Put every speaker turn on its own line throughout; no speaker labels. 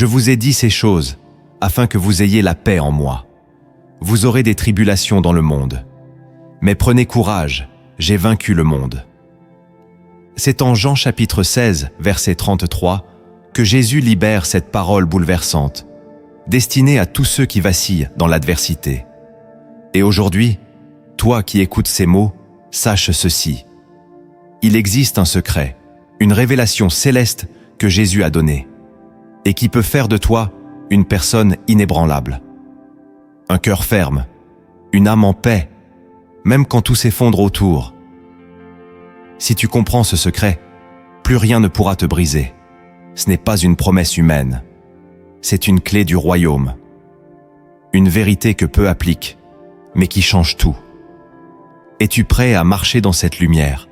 Je vous ai dit ces choses, afin que vous ayez la paix en moi. Vous aurez des tribulations dans le monde. Mais prenez courage, j'ai vaincu le monde. » C'est en Jean chapitre 16, verset 33, que Jésus libère cette parole bouleversante, destinée à tous ceux qui vacillent dans l'adversité. Et aujourd'hui, toi qui écoutes ces mots, sache ceci. Il existe un secret, une révélation céleste que Jésus a donnée, et qui peut faire de toi une personne inébranlable. Un cœur ferme, une âme en paix, même quand tout s'effondre autour. Si tu comprends ce secret, plus rien ne pourra te briser. Ce n'est pas une promesse humaine, c'est une clé du royaume. Une vérité que peu appliquent, mais qui change tout. Es-tu prêt à marcher dans cette lumière,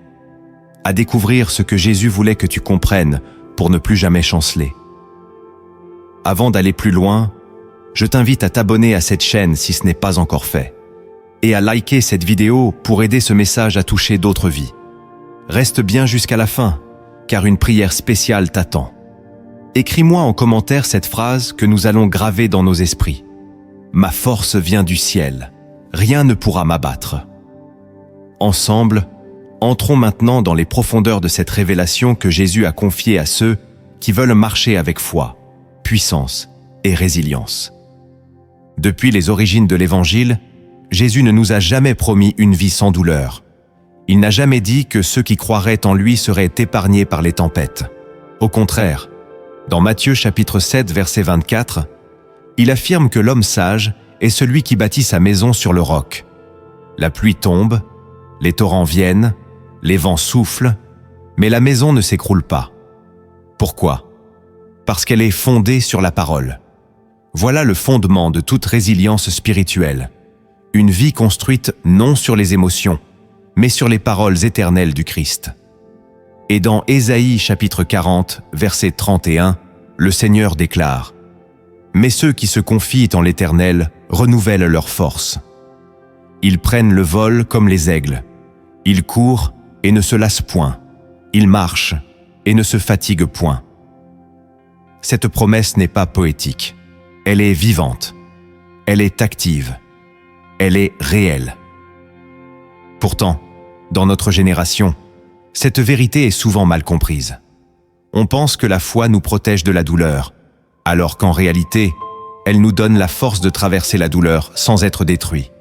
à découvrir ce que Jésus voulait que tu comprennes pour ne plus jamais chanceler? Avant d'aller plus loin, je t'invite à t'abonner à cette chaîne si ce n'est pas encore fait, et à liker cette vidéo pour aider ce message à toucher d'autres vies. Reste bien jusqu'à la fin, car une prière spéciale t'attend. Écris-moi en commentaire cette phrase que nous allons graver dans nos esprits. Ma force vient du ciel, rien ne pourra m'abattre. Ensemble, entrons maintenant dans les profondeurs de cette révélation que Jésus a confiée à ceux qui veulent marcher avec foi, puissance et résilience. Depuis les origines de l'Évangile, Jésus ne nous a jamais promis une vie sans douleur. Il n'a jamais dit que ceux qui croiraient en lui seraient épargnés par les tempêtes. Au contraire, dans Matthieu chapitre 7, verset 24, il affirme que l'homme sage est celui qui bâtit sa maison sur le roc. La pluie tombe, les torrents viennent, les vents soufflent, mais la maison ne s'écroule pas. Pourquoi? Parce qu'elle est fondée sur la parole. Voilà le fondement de toute résilience spirituelle. Une vie construite non sur les émotions, mais sur les paroles éternelles du Christ. Et dans Ésaïe chapitre 40, verset 31, le Seigneur déclare: « Mais ceux qui se confient en l'Éternel renouvellent leur force. Ils prennent le vol comme les aigles. Ils courent et ne se lassent point. Ils marchent et ne se fatiguent point. » Cette promesse n'est pas poétique. Elle est vivante. Elle est active. Elle est réelle. Pourtant, dans notre génération, cette vérité est souvent mal comprise. On pense que la foi nous protège de la douleur, alors qu'en réalité, elle nous donne la force de traverser la douleur sans être détruit.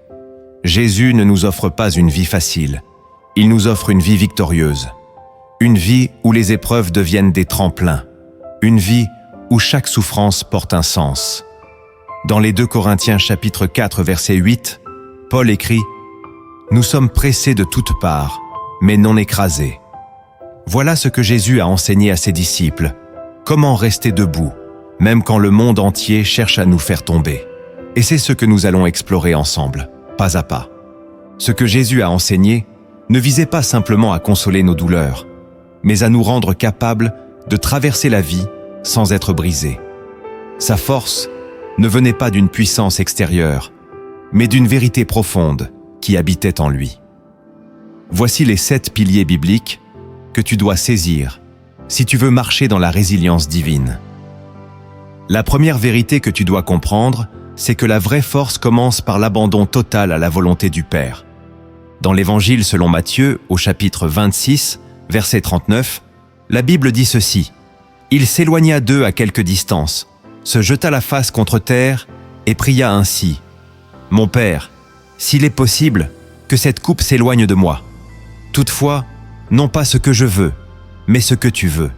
Jésus ne nous offre pas une vie facile, il nous offre une vie victorieuse. Une vie où les épreuves deviennent des tremplins. Une vie où chaque souffrance porte un sens. Dans les 2 Corinthiens chapitre 4 verset 8, Paul écrit: « Nous sommes pressés de toutes parts, mais non écrasés. » Voilà ce que Jésus a enseigné à ses disciples. Comment rester debout, même quand le monde entier cherche à nous faire tomber. Et c'est ce que nous allons explorer ensemble, pas à pas. Ce que Jésus a enseigné ne visait pas simplement à consoler nos douleurs, mais à nous rendre capables de traverser la vie sans être brisés. Sa force ne venait pas d'une puissance extérieure, mais d'une vérité profonde qui habitait en lui. Voici les 7 piliers bibliques que tu dois saisir si tu veux marcher dans la résilience divine. La première vérité que tu dois comprendre, c'est que la vraie force commence par l'abandon total à la volonté du Père. Dans l'Évangile selon Matthieu, au chapitre 26, verset 39, la Bible dit ceci: « Il s'éloigna d'eux à quelque distance, se jeta la face contre terre et pria ainsi: « Mon Père, s'il est possible, que cette coupe s'éloigne de moi. Toutefois, non pas ce que je veux, mais ce que tu veux. »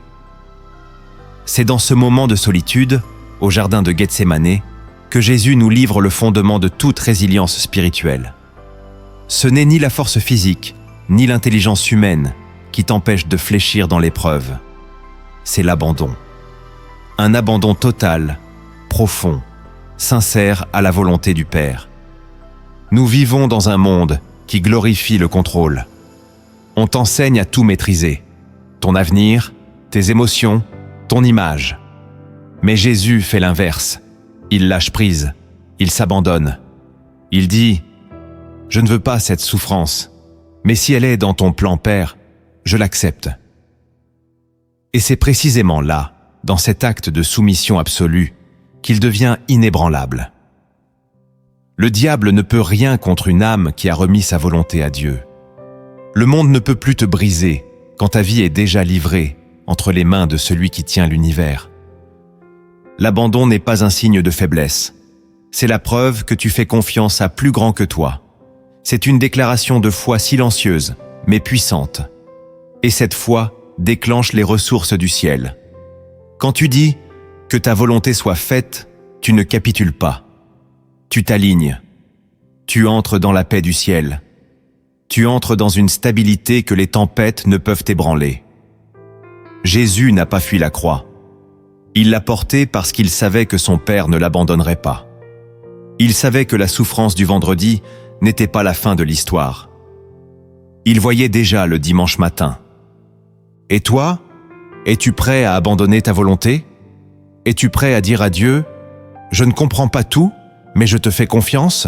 C'est dans ce moment de solitude, au jardin de Gethsémanée, que Jésus nous livre le fondement de toute résilience spirituelle. Ce n'est ni la force physique, ni l'intelligence humaine qui t'empêche de fléchir dans l'épreuve. C'est l'abandon. Un abandon total, profond, sincère à la volonté du Père. Nous vivons dans un monde qui glorifie le contrôle. On t'enseigne à tout maîtriser. Ton avenir, tes émotions, ton image. Mais Jésus fait l'inverse. Il lâche prise. Il s'abandonne. Il dit: « Je ne veux pas cette souffrance, mais si elle est dans ton plan, Père, je l'accepte. » Et c'est précisément là, dans cet acte de soumission absolue, qu'il devient inébranlable. Le diable ne peut rien contre une âme qui a remis sa volonté à Dieu. Le monde ne peut plus te briser quand ta vie est déjà livrée entre les mains de celui qui tient l'univers. L'abandon n'est pas un signe de faiblesse. C'est la preuve que tu fais confiance à plus grand que toi. C'est une déclaration de foi silencieuse, mais puissante. Et cette foi déclenche les ressources du ciel. Quand tu dis que ta volonté soit faite, tu ne capitules pas. Tu t'alignes. Tu entres dans la paix du ciel. Tu entres dans une stabilité que les tempêtes ne peuvent ébranler. Jésus n'a pas fui la croix. Il l'a portée parce qu'il savait que son Père ne l'abandonnerait pas. Il savait que la souffrance du vendredi n'était pas la fin de l'histoire. Il voyait déjà le dimanche matin. Et toi, es-tu prêt à abandonner ta volonté? Es-tu prêt à dire à Dieu, « Je ne comprends pas tout, mais je te fais confiance »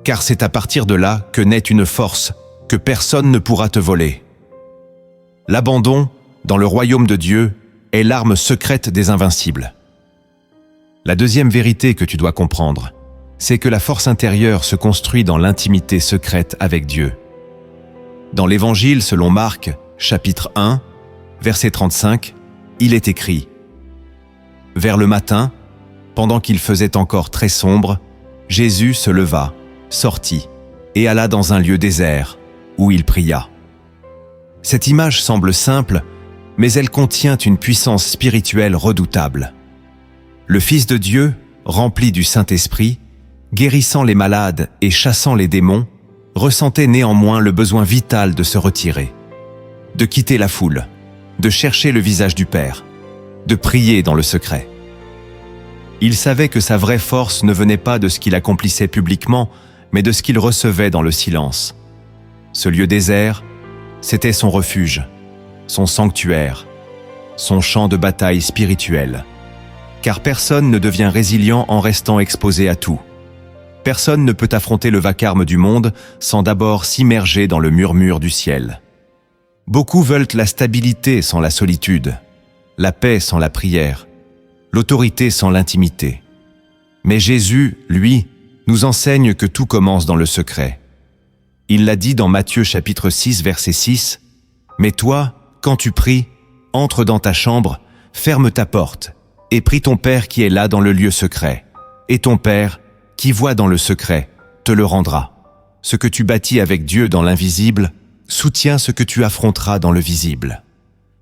car c'est à partir de là que naît une force que personne ne pourra te voler. L'abandon, dans le royaume de Dieu, est l'arme secrète des invincibles. La deuxième vérité que tu dois comprendre, c'est que la force intérieure se construit dans l'intimité secrète avec Dieu. Dans l'Évangile selon Marc, chapitre 1, verset 35, il est écrit « Vers le matin, pendant qu'il faisait encore très sombre, Jésus se leva, sortit et alla dans un lieu désert où il pria. » Cette image semble simple, mais elle contient une puissance spirituelle redoutable. Le Fils de Dieu, rempli du Saint-Esprit, guérissant les malades et chassant les démons, ressentait néanmoins le besoin vital de se retirer, de quitter la foule, de chercher le visage du Père, de prier dans le secret. Il savait que sa vraie force ne venait pas de ce qu'il accomplissait publiquement, mais de ce qu'il recevait dans le silence. Ce lieu désert, c'était son refuge, son sanctuaire, son champ de bataille spirituel. Car personne ne devient résilient en restant exposé à tout. Personne ne peut affronter le vacarme du monde sans d'abord s'immerger dans le murmure du ciel. Beaucoup veulent la stabilité sans la solitude, la paix sans la prière, l'autorité sans l'intimité. Mais Jésus, lui, nous enseigne que tout commence dans le secret. Il l'a dit dans Matthieu chapitre 6, verset 6, « Mais toi, quand tu pries, entre dans ta chambre, ferme ta porte, et prie ton Père qui est là dans le lieu secret. Et ton Père, qui voit dans le secret, te le rendra. Ce que tu bâtis avec Dieu dans l'invisible, soutient ce que tu affronteras dans le visible.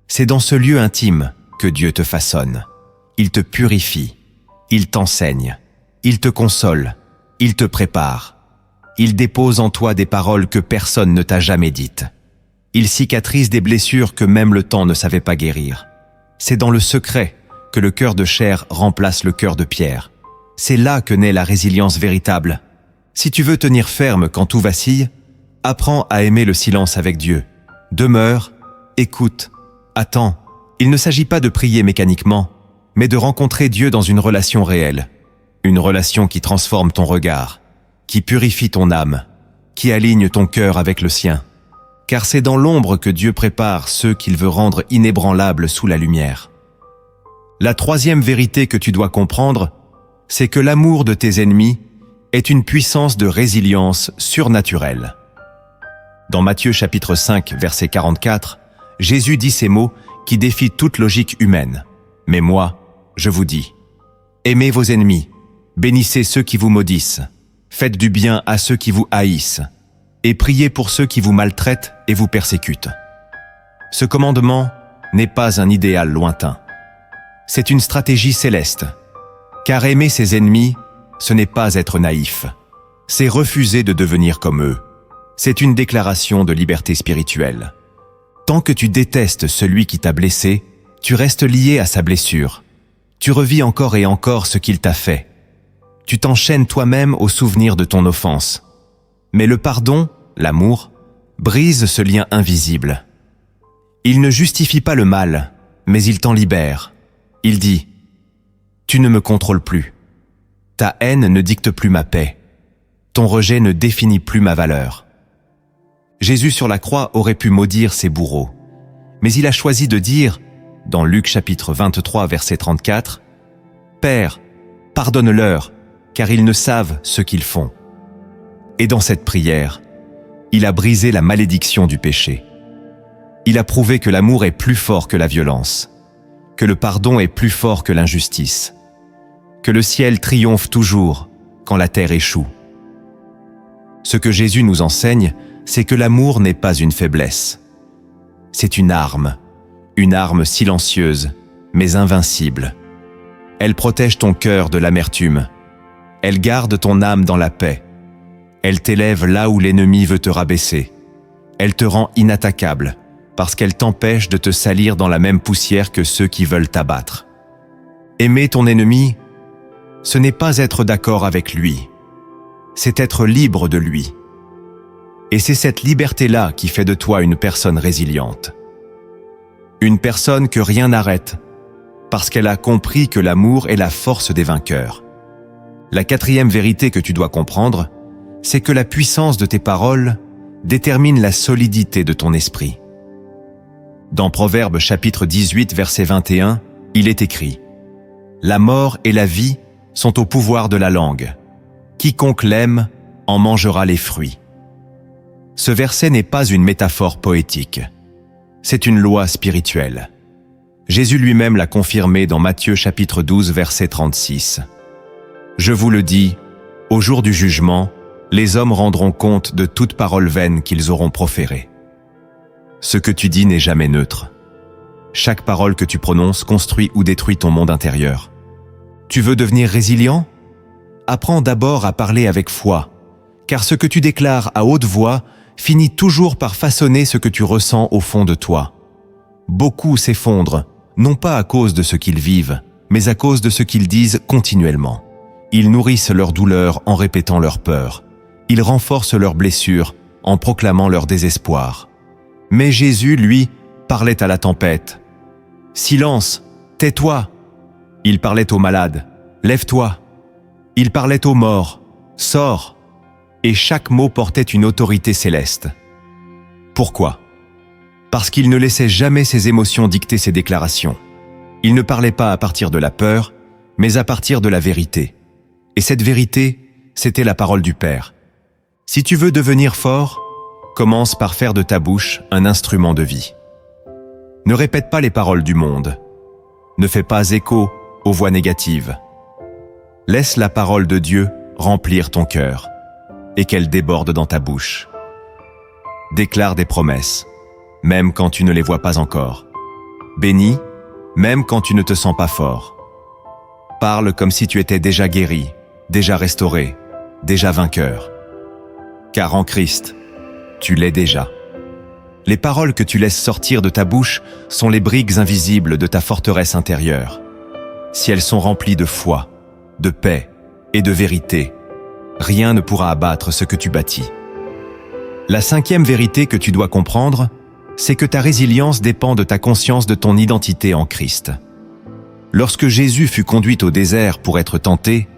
C'est dans ce lieu intime que Dieu te façonne. Il te purifie, il t'enseigne, il te console, il te prépare. Il dépose en toi des paroles que personne ne t'a jamais dites. Il cicatrise des blessures que même le temps ne savait pas guérir. C'est dans le secret que le cœur de chair remplace le cœur de pierre. C'est là que naît la résilience véritable. Si tu veux tenir ferme quand tout vacille, apprends à aimer le silence avec Dieu. Demeure, écoute, attends. Il ne s'agit pas de prier mécaniquement, mais de rencontrer Dieu dans une relation réelle. Une relation qui transforme ton regard, qui purifie ton âme, qui aligne ton cœur avec le sien. Car c'est dans l'ombre que Dieu prépare ceux qu'il veut rendre inébranlables sous la lumière. La troisième vérité que tu dois comprendre, c'est que l'amour de tes ennemis est une puissance de résilience surnaturelle. Dans Matthieu chapitre 5, verset 44, Jésus dit ces mots qui défient toute logique humaine. « Mais moi, je vous dis, aimez vos ennemis, bénissez ceux qui vous maudissent, faites du bien à ceux qui vous haïssent, et priez pour ceux qui vous maltraitent et vous persécutent. » Ce commandement n'est pas un idéal lointain. C'est une stratégie céleste. Car aimer ses ennemis, ce n'est pas être naïf. C'est refuser de devenir comme eux. C'est une déclaration de liberté spirituelle. Tant que tu détestes celui qui t'a blessé, tu restes lié à sa blessure. Tu revis encore et encore ce qu'il t'a fait. Tu t'enchaînes toi-même au souvenir de ton offense. Mais le pardon, l'amour, brise ce lien invisible. Il ne justifie pas le mal, mais il t'en libère. Il dit « Tu ne me contrôles plus. Ta haine ne dicte plus ma paix. Ton rejet ne définit plus ma valeur. » Jésus sur la croix aurait pu maudire ses bourreaux, mais il a choisi de dire, dans Luc chapitre 23, verset 34, « Père, Pardonne-leur, car ils ne savent ce qu'ils font. » Et dans cette prière, il a brisé la malédiction du péché. Il a prouvé que l'amour est plus fort que la violence, que le pardon est plus fort que l'injustice, que le ciel triomphe toujours quand la terre échoue. Ce que Jésus nous enseigne, c'est que l'amour n'est pas une faiblesse. C'est une arme silencieuse, mais invincible. Elle protège ton cœur de l'amertume. Elle garde ton âme dans la paix. Elle t'élève là où l'ennemi veut te rabaisser. Elle te rend inattaquable, parce qu'elle t'empêche de te salir dans la même poussière que ceux qui veulent t'abattre. Aimer ton ennemi, ce n'est pas être d'accord avec lui, c'est être libre de lui. Et c'est cette liberté-là qui fait de toi une personne résiliente. Une personne que rien n'arrête, parce qu'elle a compris que l'amour est la force des vainqueurs. La quatrième vérité que tu dois comprendre, c'est que la puissance de tes paroles détermine la solidité de ton esprit. Dans Proverbes chapitre 18, verset 21, il est écrit « La mort et la vie sont au pouvoir de la langue. Quiconque l'aime en mangera les fruits. » Ce verset n'est pas une métaphore poétique. C'est une loi spirituelle. Jésus lui-même l'a confirmé dans Matthieu chapitre 12, verset 36. « Je vous le dis, au jour du jugement, les hommes rendront compte de toute parole vaine qu'ils auront proférée. » Ce que tu dis n'est jamais neutre. Chaque parole que tu prononces construit ou détruit ton monde intérieur. Tu veux devenir résilient? Apprends d'abord à parler avec foi, car ce que tu déclares à haute voix finit toujours par façonner ce que tu ressens au fond de toi. Beaucoup s'effondrent, non pas à cause de ce qu'ils vivent, mais à cause de ce qu'ils disent continuellement. Ils nourrissent leur douleur en répétant leur peur. Ils renforcent leurs blessures en proclamant leur désespoir. Mais Jésus, lui, parlait à la tempête. « Silence, tais-toi !» Il parlait aux malades. « Lève-toi !» Il parlait aux morts. « Sors !» Et chaque mot portait une autorité céleste. Pourquoi? Parce qu'il ne laissait jamais ses émotions dicter ses déclarations. Il ne parlait pas à partir de la peur, mais à partir de la vérité. Et cette vérité, c'était la parole du Père. Si tu veux devenir fort, commence par faire de ta bouche un instrument de vie. Ne répète pas les paroles du monde. Ne fais pas écho aux voix négatives. Laisse la parole de Dieu remplir ton cœur et qu'elle déborde dans ta bouche. Déclare des promesses, même quand tu ne les vois pas encore. Bénis, même quand tu ne te sens pas fort. Parle comme si tu étais déjà guéri, déjà restauré, déjà vainqueur. Car en Christ, tu l'es déjà. Les paroles que tu laisses sortir de ta bouche sont les briques invisibles de ta forteresse intérieure. Si elles sont remplies de foi, de paix et de vérité, rien ne pourra abattre ce que tu bâtis. La cinquième vérité que tu dois comprendre, c'est que ta résilience dépend de ta conscience de ton identité en Christ. Lorsque Jésus fut conduit au désert pour être tenté,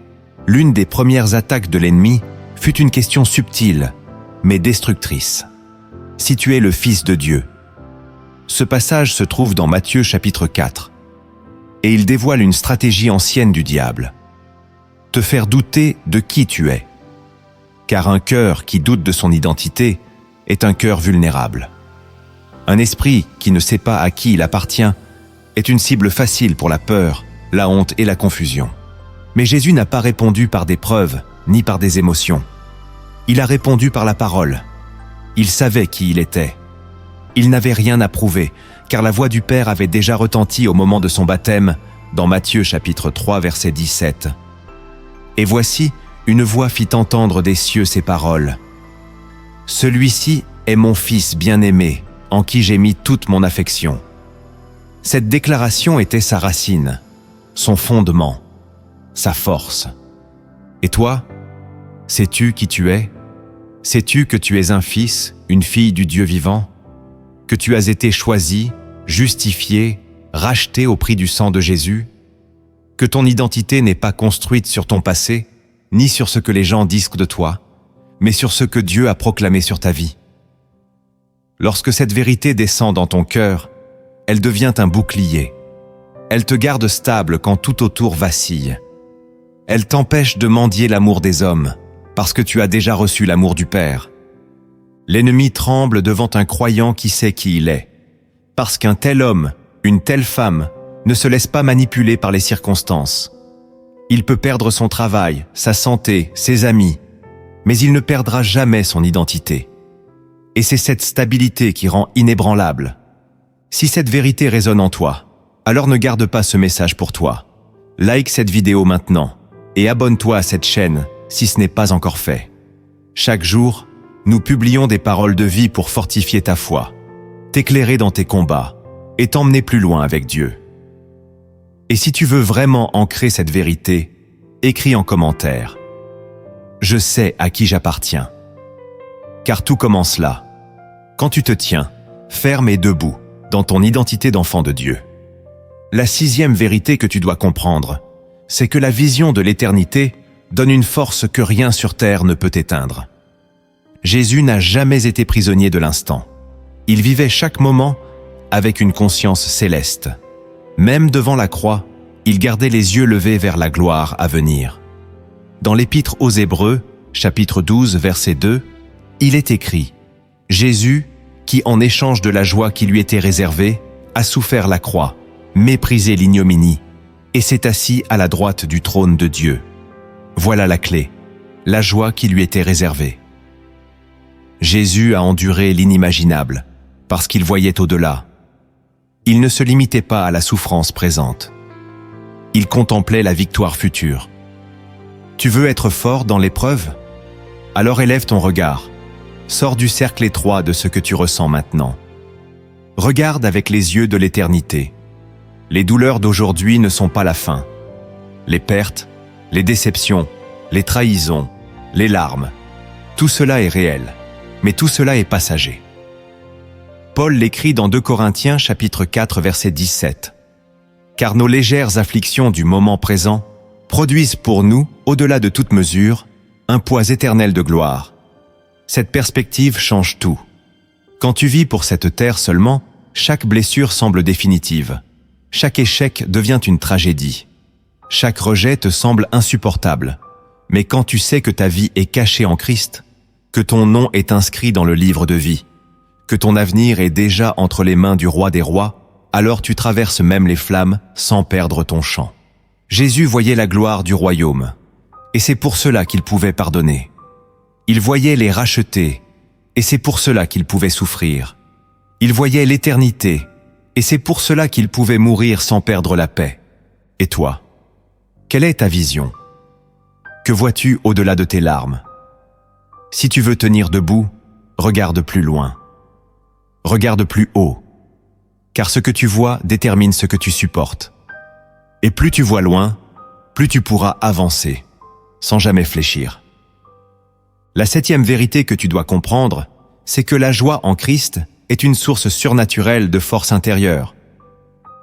l'une des premières attaques de l'ennemi fut une question subtile, mais destructrice. Si tu es le Fils de Dieu. Ce passage se trouve dans Matthieu chapitre 4, et il dévoile une stratégie ancienne du diable. Te faire douter de qui tu es. Car un cœur qui doute de son identité est un cœur vulnérable. Un esprit qui ne sait pas à qui il appartient est une cible facile pour la peur, la honte et la confusion. Mais Jésus n'a pas répondu par des preuves, ni par des émotions. Il a répondu par la parole. Il savait qui il était. Il n'avait rien à prouver, car la voix du Père avait déjà retenti au moment de son baptême, dans Matthieu chapitre 3, verset 17. Et voici, une voix fit entendre des cieux ces paroles. « Celui-ci est mon Fils bien-aimé, en qui j'ai mis toute mon affection. » Cette déclaration était sa racine, son fondement, sa force. Et toi, sais-tu qui tu es? Sais-tu que tu es un fils, une fille du Dieu vivant? Que tu as été choisi, justifié, racheté au prix du sang de Jésus? Que ton identité n'est pas construite sur ton passé, ni sur ce que les gens disent de toi, mais sur ce que Dieu a proclamé sur ta vie. Lorsque cette vérité descend dans ton cœur, elle devient un bouclier. Elle te garde stable quand tout autour vacille. Elle t'empêche de mendier l'amour des hommes, parce que tu as déjà reçu l'amour du Père. L'ennemi tremble devant un croyant qui sait qui il est, parce qu'un tel homme, une telle femme, ne se laisse pas manipuler par les circonstances. Il peut perdre son travail, sa santé, ses amis, mais il ne perdra jamais son identité. Et c'est cette stabilité qui rend inébranlable. Si cette vérité résonne en toi, alors ne garde pas ce message pour toi. Like cette vidéo maintenant et abonne-toi à cette chaîne si ce n'est pas encore fait. Chaque jour, nous publions des paroles de vie pour fortifier ta foi, t'éclairer dans tes combats et t'emmener plus loin avec Dieu. Et si tu veux vraiment ancrer cette vérité, écris en commentaire « Je sais à qui j'appartiens ». Car tout commence là, quand tu te tiens, ferme et debout, dans ton identité d'enfant de Dieu. La 6e vérité que tu dois comprendre, c'est que la vision de l'éternité donne une force que rien sur terre ne peut éteindre. Jésus n'a jamais été prisonnier de l'instant. Il vivait chaque moment avec une conscience céleste. Même devant la croix, il gardait les yeux levés vers la gloire à venir. Dans l'Épître aux Hébreux, chapitre 12, verset 2, il est écrit « Jésus, qui en échange de la joie qui lui était réservée, a souffert la croix, méprisé l'ignominie, et s'est assis à la droite du trône de Dieu. Voilà la clé, la joie qui lui était réservée. » Jésus a enduré l'inimaginable, parce qu'il voyait au-delà. Il ne se limitait pas à la souffrance présente. Il contemplait la victoire future. Tu veux être fort dans l'épreuve? Alors élève ton regard. Sors du cercle étroit de ce que tu ressens maintenant. Regarde avec les yeux de l'éternité. Les douleurs d'aujourd'hui ne sont pas la fin. Les pertes, les déceptions, les trahisons, les larmes, tout cela est réel, mais tout cela est passager. Paul l'écrit dans 2 Corinthiens chapitre 4 verset 17. « Car nos légères afflictions du moment présent produisent pour nous, au-delà de toute mesure, un poids éternel de gloire. Cette perspective change tout. Quand tu vis pour cette terre seulement, chaque blessure semble définitive. Chaque échec devient une tragédie. Chaque rejet te semble insupportable. Mais quand tu sais que ta vie est cachée en Christ, que ton nom est inscrit dans le livre de vie, que ton avenir est déjà entre les mains du roi des rois, alors tu traverses même les flammes sans perdre ton chant. Jésus voyait la gloire du royaume, et c'est pour cela qu'il pouvait pardonner. Il voyait les rachetés, et c'est pour cela qu'il pouvait souffrir. Il voyait l'éternité, et c'est pour cela qu'il pouvait mourir sans perdre la paix. Et toi, quelle est ta vision? Que vois-tu au-delà de tes larmes? Si tu veux tenir debout, regarde plus loin. Regarde plus haut, car ce que tu vois détermine ce que tu supportes. Et plus tu vois loin, plus tu pourras avancer, sans jamais fléchir. La 7e vérité que tu dois comprendre, c'est que la joie en Christ est une source surnaturelle de force intérieure.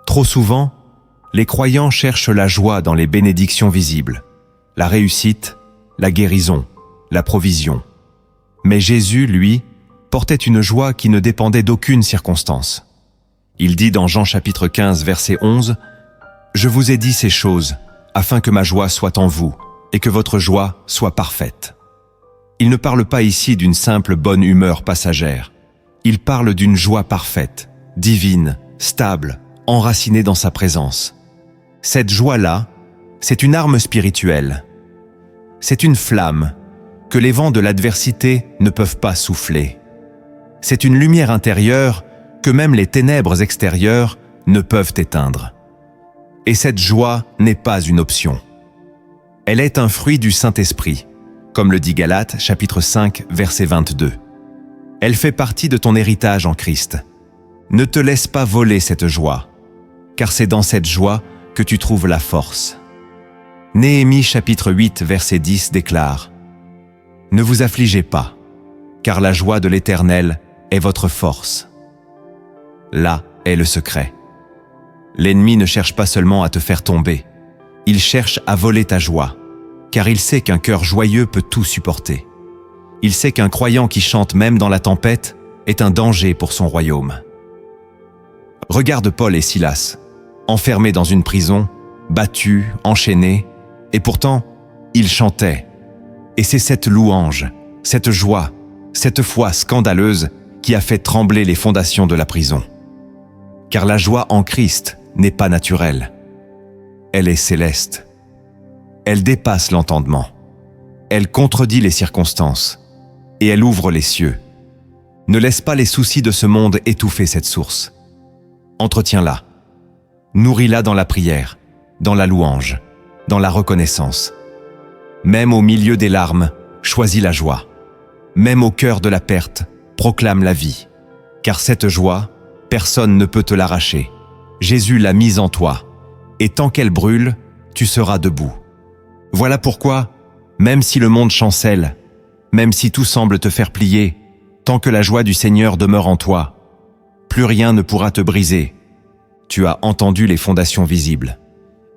Trop souvent, les croyants cherchent la joie dans les bénédictions visibles, la réussite, la guérison, la provision. Mais Jésus, lui, portait une joie qui ne dépendait d'aucune circonstance. Il dit dans Jean chapitre 15, verset 11, « Je vous ai dit ces choses, afin que ma joie soit en vous, et que votre joie soit parfaite. » Il ne parle pas ici d'une simple bonne humeur passagère. Il parle d'une joie parfaite, divine, stable, enracinée dans sa présence. Cette joie-là, c'est une arme spirituelle. C'est une flamme que les vents de l'adversité ne peuvent pas souffler. C'est une lumière intérieure que même les ténèbres extérieures ne peuvent éteindre. Et cette joie n'est pas une option. Elle est un fruit du Saint-Esprit, comme le dit Galates, chapitre 5, verset 22. Elle fait partie de ton héritage en Christ. Ne te laisse pas voler cette joie, car c'est dans cette joie que tu trouves la force. Néhémie, chapitre 8, verset 10 déclare « Ne vous affligez pas, car la joie de l'Éternel est votre force. » Là est le secret. L'ennemi ne cherche pas seulement à te faire tomber, il cherche à voler ta joie, car il sait qu'un cœur joyeux peut tout supporter. Il sait qu'un croyant qui chante même dans la tempête est un danger pour son royaume. Regarde Paul et Silas, enfermés dans une prison, battus, enchaînés, et pourtant, Ils chantaient. Et c'est cette louange, cette joie, cette foi scandaleuse qui a fait trembler les fondations de la prison. Car la joie en Christ n'est pas naturelle. Elle est céleste. Elle dépasse l'entendement. Elle contredit les circonstances. Et elle ouvre les cieux. Ne laisse pas les soucis de ce monde étouffer cette source. Entretiens-la. Nourris-la dans la prière, dans la louange, dans la reconnaissance. Même au milieu des larmes, choisis la joie. Même au cœur de la perte, proclame la vie. Car cette joie, personne ne peut te l'arracher. Jésus l'a mise en toi. Et tant qu'elle brûle, tu seras debout. Voilà pourquoi, même si le monde chancelle, même si tout semble te faire plier, tant que la joie du Seigneur demeure en toi, plus rien ne pourra te briser. Tu as entendu les fondations visibles.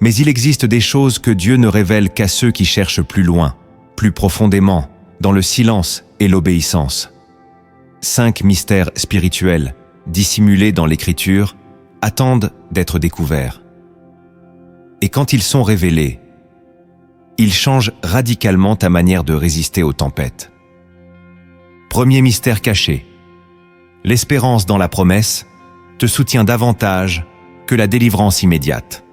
Mais il existe des choses que Dieu ne révèle qu'à ceux qui cherchent plus loin, plus profondément, dans le silence et l'obéissance. 5 mystères spirituels, dissimulés dans l'Écriture, attendent d'être découverts. Et quand ils sont révélés, ils changent radicalement ta manière de résister aux tempêtes. Premier mystère caché. L'espérance dans la promesse te soutient davantage que la délivrance immédiate.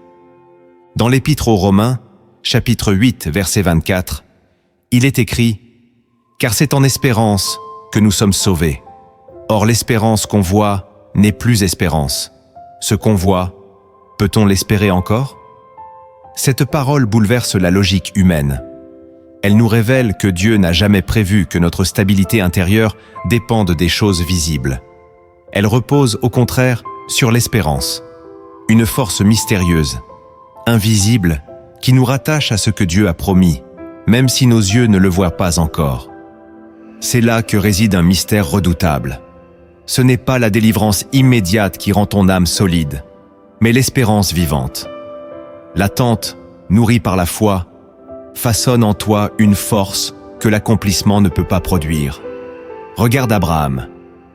Dans l'Épître aux Romains, chapitre 8, verset 24, il est écrit « Car c'est en espérance que nous sommes sauvés. Or l'espérance qu'on voit n'est plus espérance. Ce qu'on voit, peut-on l'espérer encore ?» Cette parole bouleverse la logique humaine. Elle nous révèle que Dieu n'a jamais prévu que notre stabilité intérieure dépende des choses visibles. Elle repose au contraire sur l'espérance, une force mystérieuse, invisible, qui nous rattache à ce que Dieu a promis, même si nos yeux ne le voient pas encore. C'est là que réside un mystère redoutable. Ce n'est pas la délivrance immédiate qui rend ton âme solide, mais l'espérance vivante. L'attente, nourrie par la foi, façonne en toi une force que l'accomplissement ne peut pas produire. Regarde Abraham.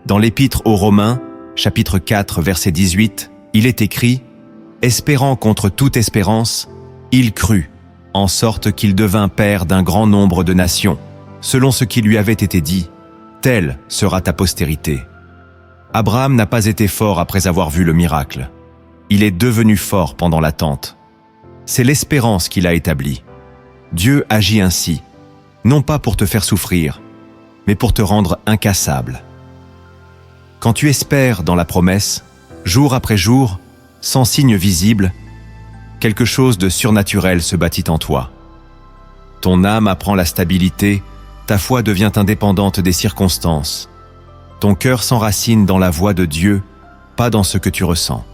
Dans l'Épître aux Romains, chapitre 4, verset 18, il est écrit « Espérant contre toute espérance, il crut, en sorte qu'il devint père d'un grand nombre de nations, selon ce qui lui avait été dit, telle sera ta postérité. » Abraham n'a pas été fort après avoir vu le miracle. Il est devenu fort pendant l'attente. C'est l'espérance qu'il a établie. Dieu agit ainsi, non pas pour te faire souffrir, mais pour te rendre incassable. Quand tu espères dans la promesse, jour après jour, sans signe visible, quelque chose de surnaturel se bâtit en toi. Ton âme apprend la stabilité, ta foi devient indépendante des circonstances. Ton cœur s'enracine dans la voix de Dieu, pas dans ce que tu ressens.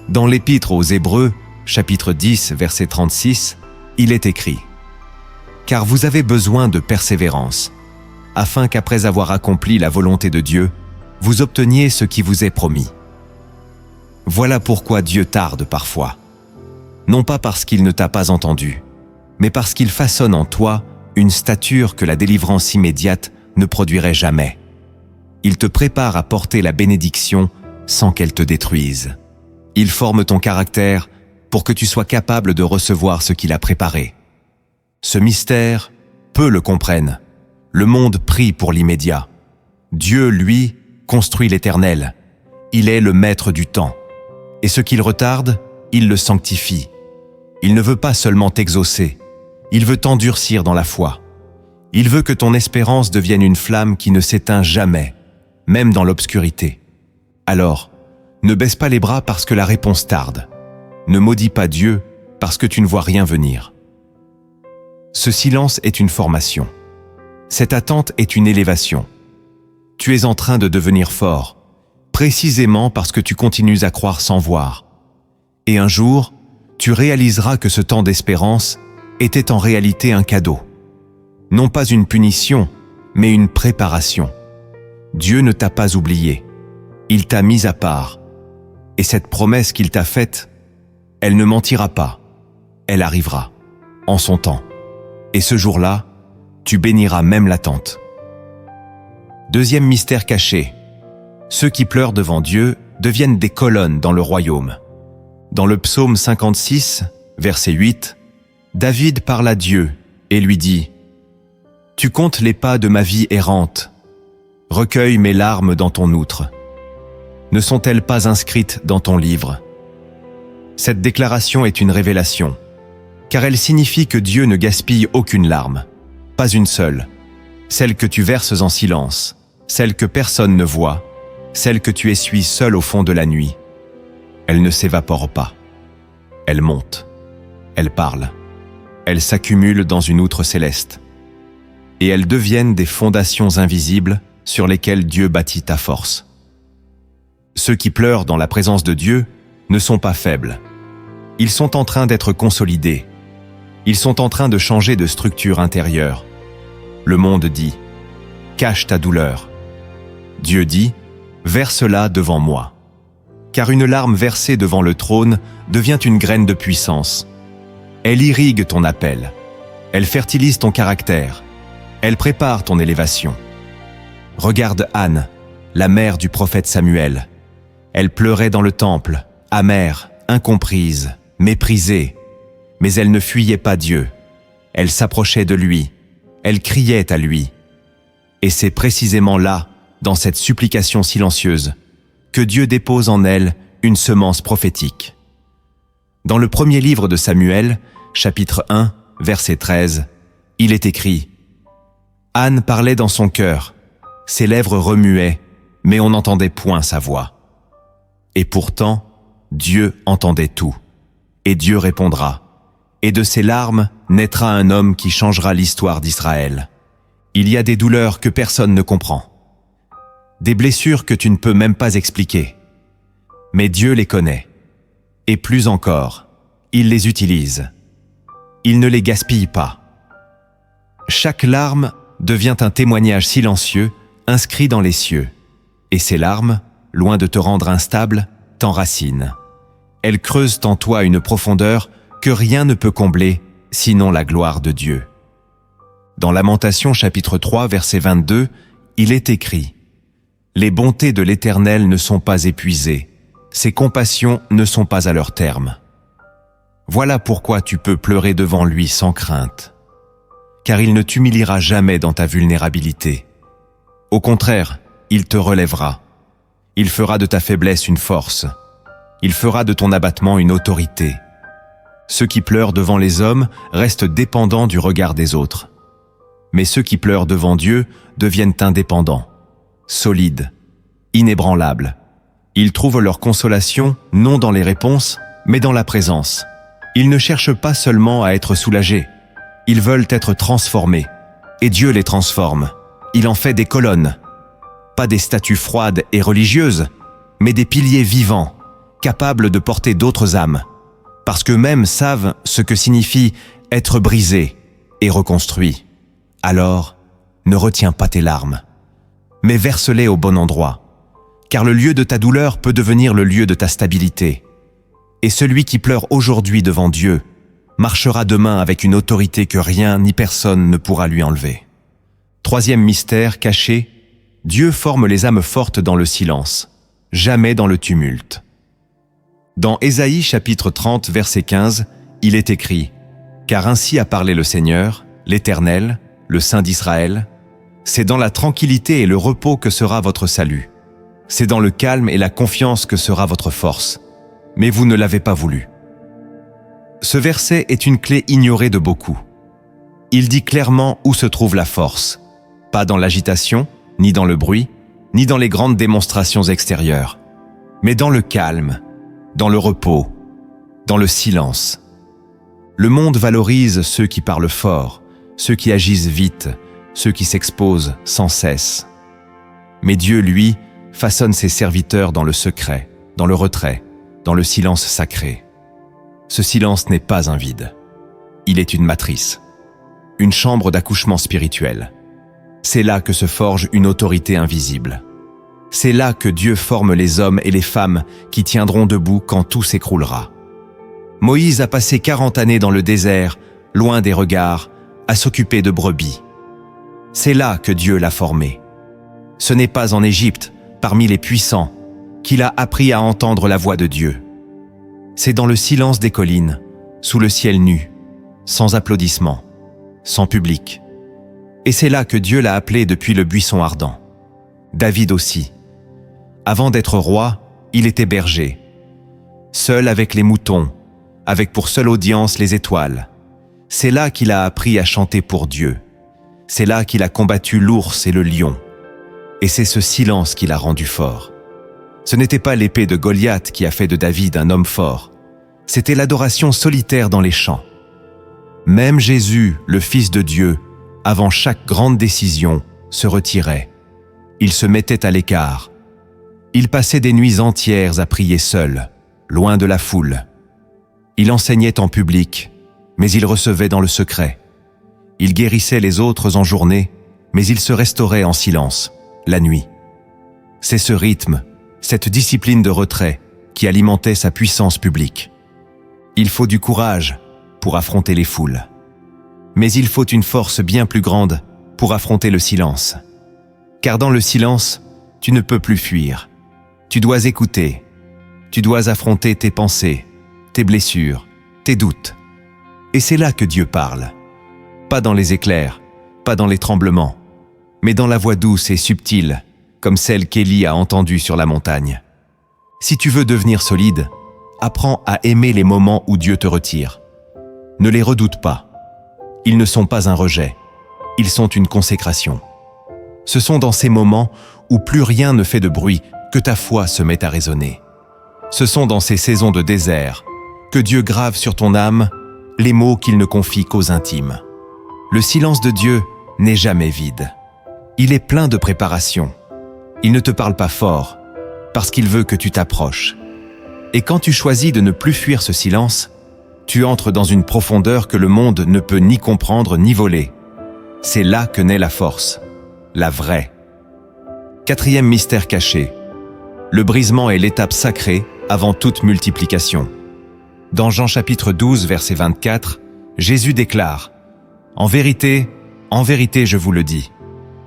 Dans l'Épître aux Hébreux, chapitre 10, verset 36, il est écrit « Car vous avez besoin de persévérance, afin qu'après avoir accompli la volonté de Dieu, vous obteniez ce qui vous est promis. » Voilà pourquoi Dieu tarde parfois. Non pas parce qu'il ne t'a pas entendu, mais parce qu'il façonne en toi une stature que la délivrance immédiate ne produirait jamais. Il te prépare à porter la bénédiction sans qu'elle te détruise. Il forme ton caractère pour que tu sois capable de recevoir ce qu'il a préparé. Ce mystère, peu le comprennent. Le monde prie pour l'immédiat. Dieu, lui, construit l'éternel. Il est le maître du temps. Et ce qu'il retarde, il le sanctifie. Il ne veut pas seulement t'exaucer, il veut t'endurcir dans la foi. Il veut que ton espérance devienne une flamme qui ne s'éteint jamais, même dans l'obscurité. Alors, ne baisse pas les bras parce que la réponse tarde. Ne maudis pas Dieu parce que tu ne vois rien venir. Ce silence est une formation. Cette attente est une élévation. Tu es en train de devenir fort, précisément parce que tu continues à croire sans voir. Et un jour, tu réaliseras que ce temps d'espérance était en réalité un cadeau. Non pas une punition, mais une préparation. Dieu ne t'a pas oublié. Il t'a mis à part. Et cette promesse qu'il t'a faite, elle ne mentira pas. Elle arrivera, en son temps. Et ce jour-là, tu béniras même l'attente. Deuxième mystère caché. Ceux qui pleurent devant Dieu deviennent des colonnes dans le royaume. Dans le psaume 56, verset 8, David parle à Dieu et lui dit « Tu comptes les pas de ma vie errante, recueille mes larmes dans ton outre. Ne sont-elles pas inscrites dans ton livre ?» Cette déclaration est une révélation, car elle signifie que Dieu ne gaspille aucune larme, pas une seule, celle que tu verses en silence, celle que personne ne voit, celle que tu essuies seul au fond de la nuit. Elle ne s'évapore pas. Elle monte. Elle parle. Elles s'accumulent dans une outre céleste. Et elles deviennent des fondations invisibles sur lesquelles Dieu bâtit ta force. Ceux qui pleurent dans la présence de Dieu ne sont pas faibles. Ils sont en train d'être consolidés. Ils sont en train de changer de structure intérieure. Le monde dit « Cache ta douleur ». Dieu dit « Verse-la devant moi ». Car une larme versée devant le trône devient une graine de puissance. Elle irrigue ton appel. Elle fertilise ton caractère. Elle prépare ton élévation. Regarde Anne, la mère du prophète Samuel. Elle pleurait dans le temple, amère, incomprise, méprisée. Mais elle ne fuyait pas Dieu. Elle s'approchait de lui. Elle criait à lui. Et c'est précisément là, dans cette supplication silencieuse, que Dieu dépose en elle une semence prophétique. Dans le premier livre de Samuel, chapitre 1, verset 13, il est écrit « Anne parlait dans son cœur, ses lèvres remuaient, mais on n'entendait point sa voix. Et pourtant, Dieu entendait tout. Et Dieu répondra, et de ses larmes naîtra un homme qui changera l'histoire d'Israël. Il y a des douleurs que personne ne comprend. Des blessures que tu ne peux même pas expliquer. Mais Dieu les connaît. Et plus encore, il les utilise. Il ne les gaspille pas. Chaque larme devient un témoignage silencieux inscrit dans les cieux. Et ces larmes, loin de te rendre instable, t'enracinent. Elles creusent en toi une profondeur que rien ne peut combler, sinon la gloire de Dieu. Dans Lamentations chapitre 3, verset 22, il est écrit « Les bontés de l'Éternel ne sont pas épuisées, ses compassions ne sont pas à leur terme. » Voilà pourquoi tu peux pleurer devant lui sans crainte, car il ne t'humiliera jamais dans ta vulnérabilité. Au contraire, il te relèvera. Il fera de ta faiblesse une force. Il fera de ton abattement une autorité. Ceux qui pleurent devant les hommes restent dépendants du regard des autres. Mais ceux qui pleurent devant Dieu deviennent indépendants, solides, inébranlables. Ils trouvent leur consolation non dans les réponses, mais dans la présence. Ils ne cherchent pas seulement à être soulagés. Ils veulent être transformés. Et Dieu les transforme. Il en fait des colonnes. Pas des statues froides et religieuses, mais des piliers vivants, capables de porter d'autres âmes. Parce qu'eux-mêmes savent ce que signifie être brisé et reconstruit. Alors, ne retiens pas tes larmes, mais verse-les au bon endroit, car le lieu de ta douleur peut devenir le lieu de ta stabilité. Et celui qui pleure aujourd'hui devant Dieu marchera demain avec une autorité que rien ni personne ne pourra lui enlever. Troisième mystère caché, Dieu forme les âmes fortes dans le silence, jamais dans le tumulte. Dans Ésaïe chapitre 30, verset 15, il est écrit « Car ainsi a parlé le Seigneur, l'Éternel, le Saint d'Israël, c'est dans la tranquillité et le repos que sera votre salut. C'est dans le calme et la confiance que sera votre force. Mais vous ne l'avez pas voulu. » Ce verset est une clé ignorée de beaucoup. Il dit clairement où se trouve la force, pas dans l'agitation, ni dans le bruit, ni dans les grandes démonstrations extérieures, mais dans le calme, dans le repos, dans le silence. Le monde valorise ceux qui parlent fort, ceux qui agissent vite, ceux qui s'exposent sans cesse. Mais Dieu, lui, façonne ses serviteurs dans le secret, dans le retrait, dans le silence sacré. Ce silence n'est pas un vide. Il est une matrice, une chambre d'accouchement spirituel. C'est là que se forge une autorité invisible. C'est là que Dieu forme les hommes et les femmes qui tiendront debout quand tout s'écroulera. Moïse a passé 40 années dans le désert, loin des regards, à s'occuper de brebis. C'est là que Dieu l'a formé. Ce n'est pas en Égypte, parmi les puissants, qu'il a appris à entendre la voix de Dieu. C'est dans le silence des collines, sous le ciel nu, sans applaudissements, sans public. Et c'est là que Dieu l'a appelé depuis le buisson ardent. David aussi. Avant d'être roi, il était berger. Seul avec les moutons, avec pour seule audience les étoiles. C'est là qu'il a appris à chanter pour Dieu. C'est là qu'il a combattu l'ours et le lion. Et c'est ce silence qui l'a rendu fort. Ce n'était pas l'épée de Goliath qui a fait de David un homme fort. C'était l'adoration solitaire dans les champs. Même Jésus, le Fils de Dieu, avant chaque grande décision, se retirait. Il se mettait à l'écart. Il passait des nuits entières à prier seul, loin de la foule. Il enseignait en public, mais il recevait dans le secret. Il guérissait les autres en journée, mais il se restaurait en silence, la nuit. C'est ce rythme, cette discipline de retrait, qui alimentait sa puissance publique. Il faut du courage pour affronter les foules. Mais il faut une force bien plus grande pour affronter le silence. Car dans le silence, tu ne peux plus fuir. Tu dois écouter. Tu dois affronter tes pensées, tes blessures, tes doutes. Et c'est là que Dieu parle. Pas dans les éclairs, pas dans les tremblements, mais dans la voix douce et subtile, comme celle qu'Élie a entendue sur la montagne. Si tu veux devenir solide, apprends à aimer les moments où Dieu te retire. Ne les redoute pas. Ils ne sont pas un rejet, ils sont une consécration. Ce sont dans ces moments où plus rien ne fait de bruit que ta foi se met à résonner. Ce sont dans ces saisons de désert que Dieu grave sur ton âme les mots qu'il ne confie qu'aux intimes. Le silence de Dieu n'est jamais vide. Il est plein de préparation. Il ne te parle pas fort, parce qu'il veut que tu t'approches. Et quand tu choisis de ne plus fuir ce silence, tu entres dans une profondeur que le monde ne peut ni comprendre ni voler. C'est là que naît la force, la vraie. Quatrième mystère caché. Le brisement est l'étape sacrée avant toute multiplication. Dans Jean chapitre 12, verset 24, Jésus déclare « en vérité, je vous le dis,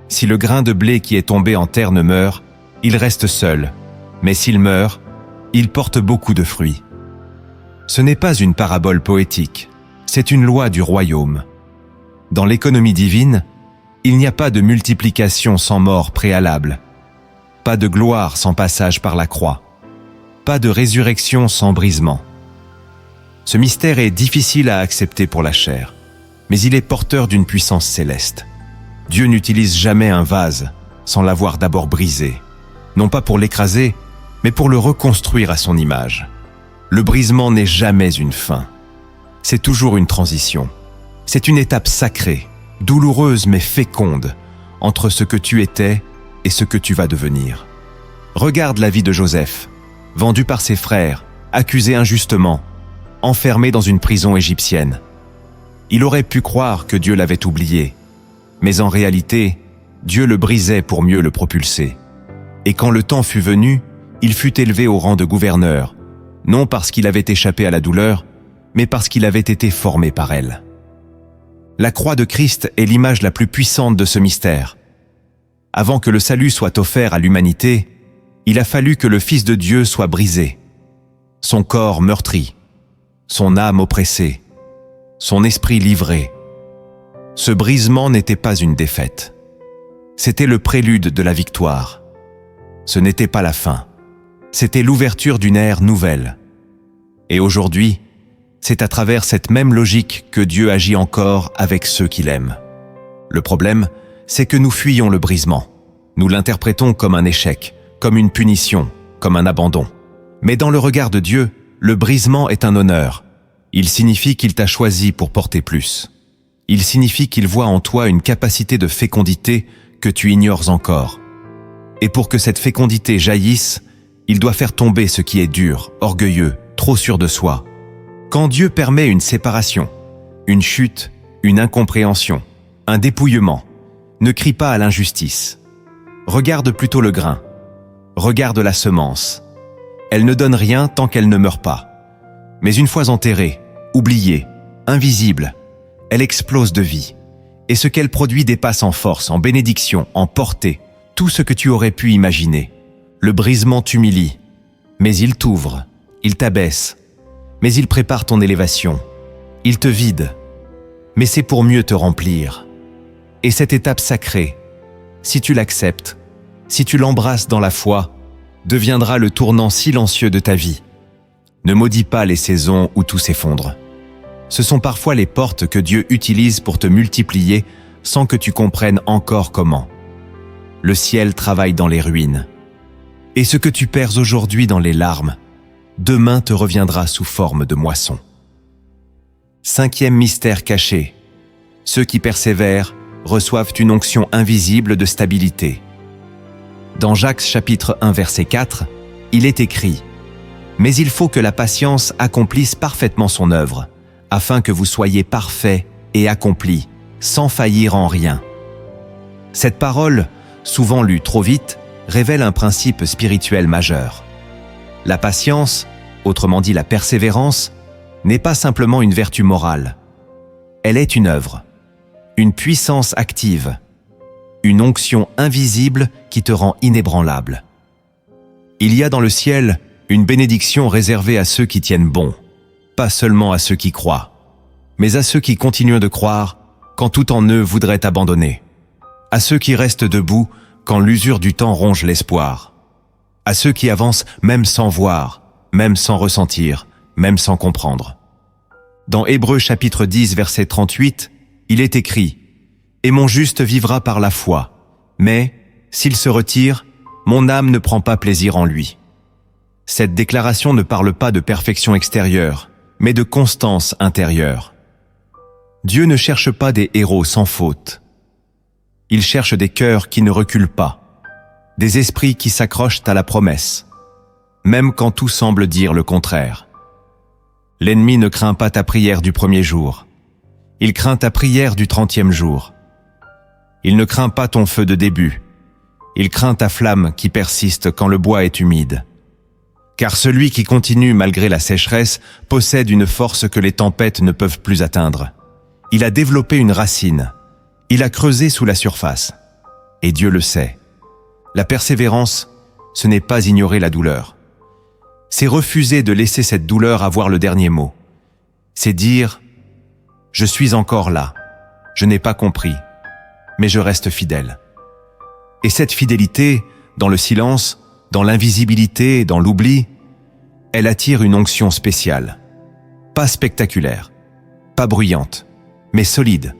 si le grain de blé qui est tombé en terre ne meurt, il reste seul, mais s'il meurt, il porte beaucoup de fruits. » Ce n'est pas une parabole poétique, c'est une loi du royaume. Dans l'économie divine, il n'y a pas de multiplication sans mort préalable, pas de gloire sans passage par la croix, pas de résurrection sans brisement. Ce mystère est difficile à accepter pour la chair, mais il est porteur d'une puissance céleste. Dieu n'utilise jamais un vase sans l'avoir d'abord brisé, non pas pour l'écraser, mais pour le reconstruire à son image. Le brisement n'est jamais une fin. C'est toujours une transition. C'est une étape sacrée, douloureuse mais féconde, entre ce que tu étais et ce que tu vas devenir. Regarde la vie de Joseph, vendu par ses frères, accusé injustement, enfermé dans une prison égyptienne. Il aurait pu croire que Dieu l'avait oublié, mais en réalité, Dieu le brisait pour mieux le propulser. Et quand le temps fut venu, il fut élevé au rang de gouverneur, non parce qu'il avait échappé à la douleur, mais parce qu'il avait été formé par elle. La croix de Christ est l'image la plus puissante de ce mystère. Avant que le salut soit offert à l'humanité, il a fallu que le Fils de Dieu soit brisé, son corps meurtri, son âme oppressée, son esprit livré. Ce brisement n'était pas une défaite. C'était le prélude de la victoire. Ce n'était pas la fin. C'était l'ouverture d'une ère nouvelle. Et aujourd'hui, c'est à travers cette même logique que Dieu agit encore avec ceux qu'il aime. Le problème, c'est que nous fuyons le brisement. Nous l'interprétons comme un échec, comme une punition, comme un abandon. Mais dans le regard de Dieu, le brisement est un honneur. Il signifie qu'il t'a choisi pour porter plus. Il signifie qu'il voit en toi une capacité de fécondité que tu ignores encore. Et pour que cette fécondité jaillisse, il doit faire tomber ce qui est dur, orgueilleux, trop sûr de soi. Quand Dieu permet une séparation, une chute, une incompréhension, un dépouillement, ne crie pas à l'injustice. Regarde plutôt le grain. Regarde la semence. Elle ne donne rien tant qu'elle ne meurt pas. Mais une fois enterrée, oubliée, invisible, elle explose de vie. Et ce qu'elle produit dépasse en force, en bénédiction, en portée, tout ce que tu aurais pu imaginer. Le brisement t'humilie, mais il t'ouvre, il t'abaisse, mais il prépare ton élévation. Il te vide. mais c'est pour mieux te remplir. Et cette étape sacrée, si tu l'acceptes, si tu l'embrasses dans la foi, deviendra le tournant silencieux de ta vie. Ne maudis pas les saisons où tout s'effondre. Ce sont parfois les portes que Dieu utilise pour te multiplier sans que tu comprennes encore comment. Le ciel travaille dans les ruines. Et ce que tu perds aujourd'hui dans les larmes, demain te reviendra sous forme de moisson. 5e mystère caché. Ceux qui persévèrent reçoivent une onction invisible de stabilité. Dans Jacques chapitre 1 verset 4, il est écrit « Mais il faut que la patience accomplisse parfaitement son œuvre, afin que vous soyez parfaits et accomplis, sans faillir en rien. » Cette parole, souvent lue trop vite, révèle un principe spirituel majeur. La patience, autrement dit la persévérance, n'est pas simplement une vertu morale. Elle est une œuvre, une puissance active, une onction invisible qui te rend inébranlable. Il y a dans le ciel une bénédiction réservée à ceux qui tiennent bon, pas seulement à ceux qui croient, mais à ceux qui continuent de croire quand tout en eux voudrait abandonner, à ceux qui restent debout quand l'usure du temps ronge l'espoir, à ceux qui avancent même sans voir, même sans ressentir, même sans comprendre. Dans Hébreux chapitre 10 verset 38, il est écrit « Et mon juste vivra par la foi, mais, s'il se retire, mon âme ne prend pas plaisir en lui. » Cette déclaration ne parle pas de perfection extérieure, mais de constance intérieure. Dieu ne cherche pas des héros sans faute. Il cherche des cœurs qui ne reculent pas, des esprits qui s'accrochent à la promesse, même quand tout semble dire le contraire. L'ennemi ne craint pas ta prière du premier jour. Il craint ta prière du 30e jour. Il ne craint pas ton feu de début. Il craint ta flamme qui persiste quand le bois est humide. Car celui qui continue malgré la sécheresse possède une force que les tempêtes ne peuvent plus atteindre. Il a développé une racine. Il a creusé sous la surface. Et Dieu le sait. La persévérance, ce n'est pas ignorer la douleur. C'est refuser de laisser cette douleur avoir le dernier mot. C'est dire « Je suis encore là, je n'ai pas compris, mais je reste fidèle. » Et cette fidélité, dans le silence, dans l'invisibilité, dans l'oubli, elle attire une onction spéciale. Pas spectaculaire, pas bruyante, mais solide,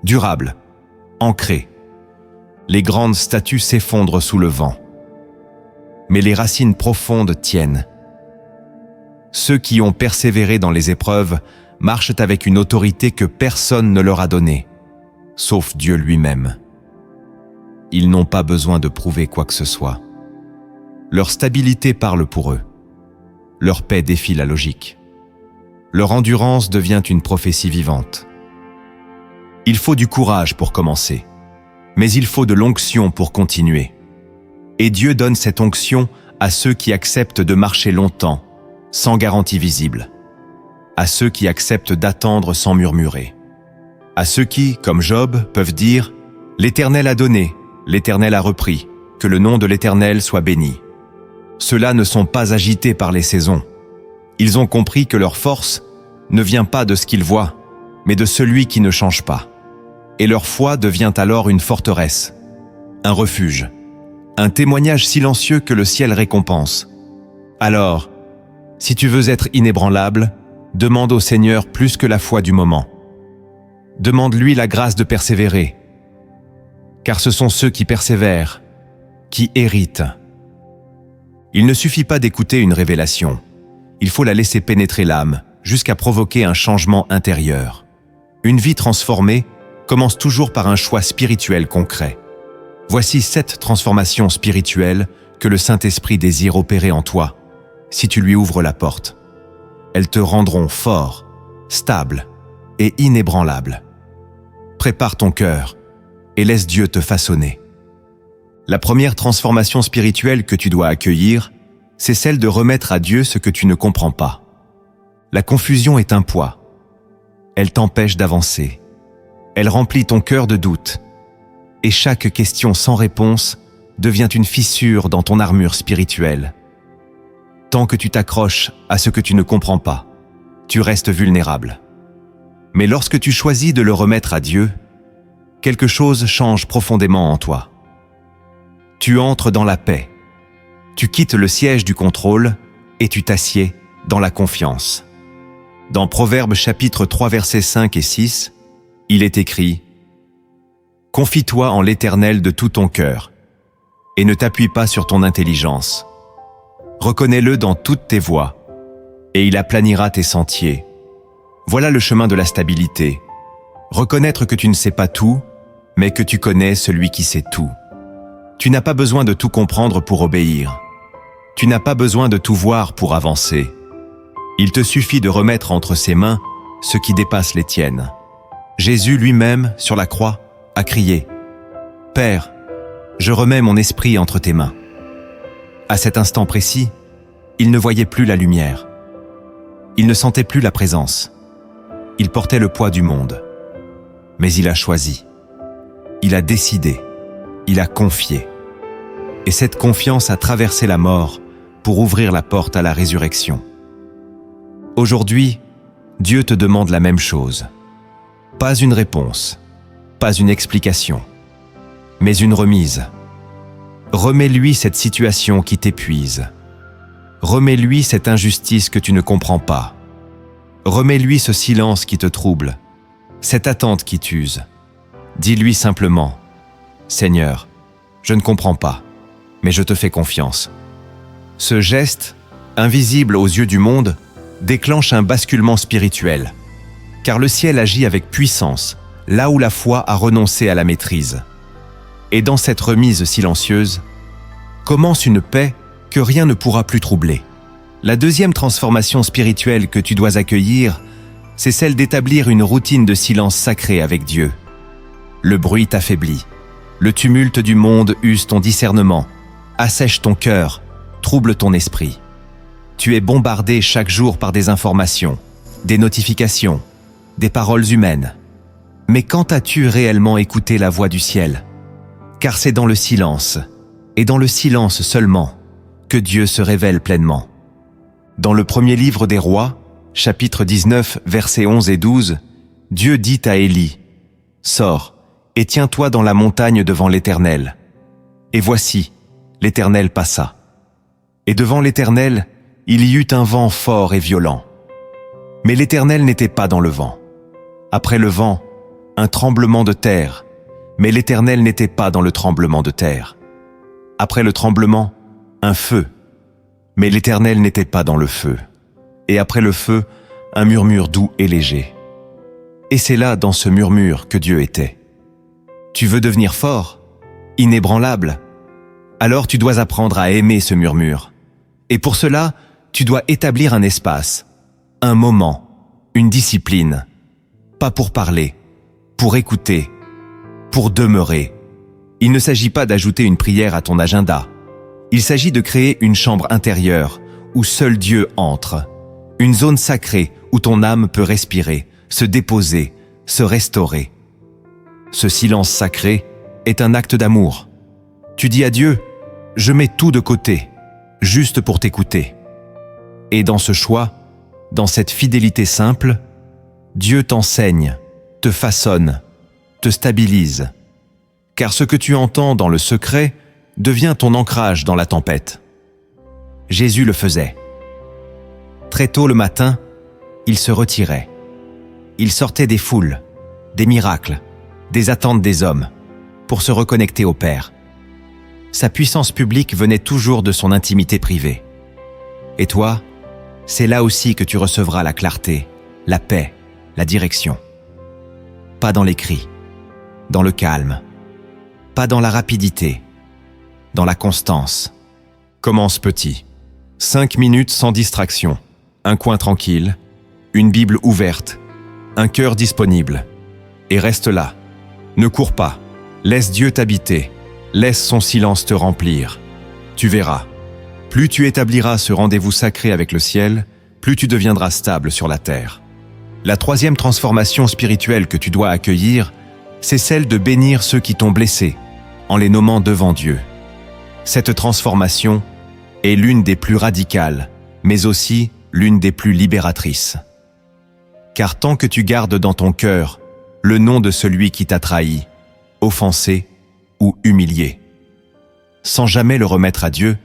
durable, ancrée. Les grandes statues s'effondrent sous le vent. Mais les racines profondes tiennent. Ceux qui ont persévéré dans les épreuves marchent avec une autorité que personne ne leur a donnée, sauf Dieu lui-même. Ils n'ont pas besoin de prouver quoi que ce soit. Leur stabilité parle pour eux. Leur paix défie la logique. Leur endurance devient une prophétie vivante. Il faut du courage pour commencer, mais il faut de l'onction pour continuer. Et Dieu donne cette onction à ceux qui acceptent de marcher longtemps, sans garantie visible, à ceux qui acceptent d'attendre sans murmurer, à ceux qui, comme Job, peuvent dire « L'Éternel a donné, l'Éternel a repris, que le nom de l'Éternel soit béni. » Ceux-là ne sont pas agités par les saisons. Ils ont compris que leur force ne vient pas de ce qu'ils voient, mais de celui qui ne change pas. Et leur foi devient alors une forteresse, un refuge, un témoignage silencieux que le ciel récompense. Alors, si tu veux être inébranlable, demande au Seigneur plus que la foi du moment. Demande-lui la grâce de persévérer, car ce sont ceux qui persévèrent, qui héritent. Il ne suffit pas d'écouter une révélation, il faut la laisser pénétrer l'âme, jusqu'à provoquer un changement intérieur. Une vie transformée commence toujours par un choix spirituel concret. Voici 7 transformations spirituelles que le Saint-Esprit désire opérer en toi, si tu lui ouvres la porte. Elles te rendront fort, stable et inébranlable. Prépare ton cœur et laisse Dieu te façonner. La première transformation spirituelle que tu dois accueillir, c'est celle de remettre à Dieu ce que tu ne comprends pas. La confusion est un poids. Elle t'empêche d'avancer. Elle remplit ton cœur de doutes. Et chaque question sans réponse devient une fissure dans ton armure spirituelle. Tant que tu t'accroches à ce que tu ne comprends pas, tu restes vulnérable. Mais lorsque tu choisis de le remettre à Dieu, quelque chose change profondément en toi. Tu entres dans la paix. Tu quittes le siège du contrôle et tu t'assieds dans la confiance. Dans Proverbes chapitre 3 versets 5 et 6, il est écrit « Confie-toi en l'Éternel de tout ton cœur et ne t'appuie pas sur ton intelligence. Reconnais-le dans toutes tes voies et il aplanira tes sentiers. » Voilà le chemin de la stabilité. Reconnaître que tu ne sais pas tout, mais que tu connais celui qui sait tout. Tu n'as pas besoin de tout comprendre pour obéir. Tu n'as pas besoin de tout voir pour avancer. Il te suffit de remettre entre ses mains ce qui dépasse les tiennes. Jésus lui-même, sur la croix, a crié « Père, je remets mon esprit entre tes mains. » À cet instant précis, il ne voyait plus la lumière. Il ne sentait plus la présence. Il portait le poids du monde. Mais il a choisi. Il a décidé. Il a confié. Et cette confiance a traversé la mort pour ouvrir la porte à la résurrection. Aujourd'hui, Dieu te demande la même chose. Pas une réponse, pas une explication, mais une remise. Remets-lui cette situation qui t'épuise. Remets-lui cette injustice que tu ne comprends pas. Remets-lui ce silence qui te trouble, cette attente qui t'use. Dis-lui simplement « Seigneur, je ne comprends pas, mais je te fais confiance. » Ce geste, invisible aux yeux du monde, déclenche un basculement spirituel, car le ciel agit avec puissance, là où la foi a renoncé à la maîtrise. Et dans cette remise silencieuse, commence une paix que rien ne pourra plus troubler. La deuxième transformation spirituelle que tu dois accueillir, c'est celle d'établir une routine de silence sacré avec Dieu. Le bruit t'affaiblit, le tumulte du monde use ton discernement, assèche ton cœur, trouble ton esprit. Tu es bombardé chaque jour par des informations, des notifications, des paroles humaines. Mais quand as-tu réellement écouté la voix du ciel? Car c'est dans le silence, et dans le silence seulement, que Dieu se révèle pleinement. Dans le premier livre des Rois, chapitre 19, versets 11 et 12, Dieu dit à Élie « Sors et tiens-toi dans la montagne devant l'Éternel. » Et voici, l'Éternel passa. Et devant l'Éternel, il y eut un vent fort et violent. Mais l'Éternel n'était pas dans le vent. Après le vent, un tremblement de terre, mais l'Éternel n'était pas dans le tremblement de terre. Après le tremblement, un feu, mais l'Éternel n'était pas dans le feu. Et après le feu, un murmure doux et léger. Et c'est là, dans ce murmure, que Dieu était. Tu veux devenir fort, inébranlable? Alors tu dois apprendre à aimer ce murmure. Et pour cela, tu dois établir un espace, un moment, une discipline. Pas pour parler, pour écouter, pour demeurer. Il ne s'agit pas d'ajouter une prière à ton agenda. Il s'agit de créer une chambre intérieure où seul Dieu entre. Une zone sacrée où ton âme peut respirer, se déposer, se restaurer. Ce silence sacré est un acte d'amour. Tu dis à Dieu, je mets tout de côté, juste pour t'écouter. Et dans ce choix, dans cette fidélité simple, Dieu t'enseigne, te façonne, te stabilise. Car ce que tu entends dans le secret devient ton ancrage dans la tempête. Jésus le faisait. Très tôt le matin, il se retirait. Il sortait des foules, des miracles, des attentes des hommes, pour se reconnecter au Père. Sa puissance publique venait toujours de son intimité privée. Et toi, c'est là aussi que tu recevras la clarté, la paix, la direction. Pas dans les cris, dans le calme, pas dans la rapidité, dans la constance. Commence petit. 5 minutes sans distraction, un coin tranquille, une Bible ouverte, un cœur disponible. Et reste là. Ne cours pas. Laisse Dieu t'habiter. Laisse son silence te remplir. Tu verras. Plus tu établiras ce rendez-vous sacré avec le ciel, plus tu deviendras stable sur la terre. La troisième transformation spirituelle que tu dois accueillir, c'est celle de bénir ceux qui t'ont blessé, en les nommant devant Dieu. Cette transformation est l'une des plus radicales, mais aussi l'une des plus libératrices. Car tant que tu gardes dans ton cœur le nom de celui qui t'a trahi, offensé ou humilié, sans jamais le remettre à Dieu,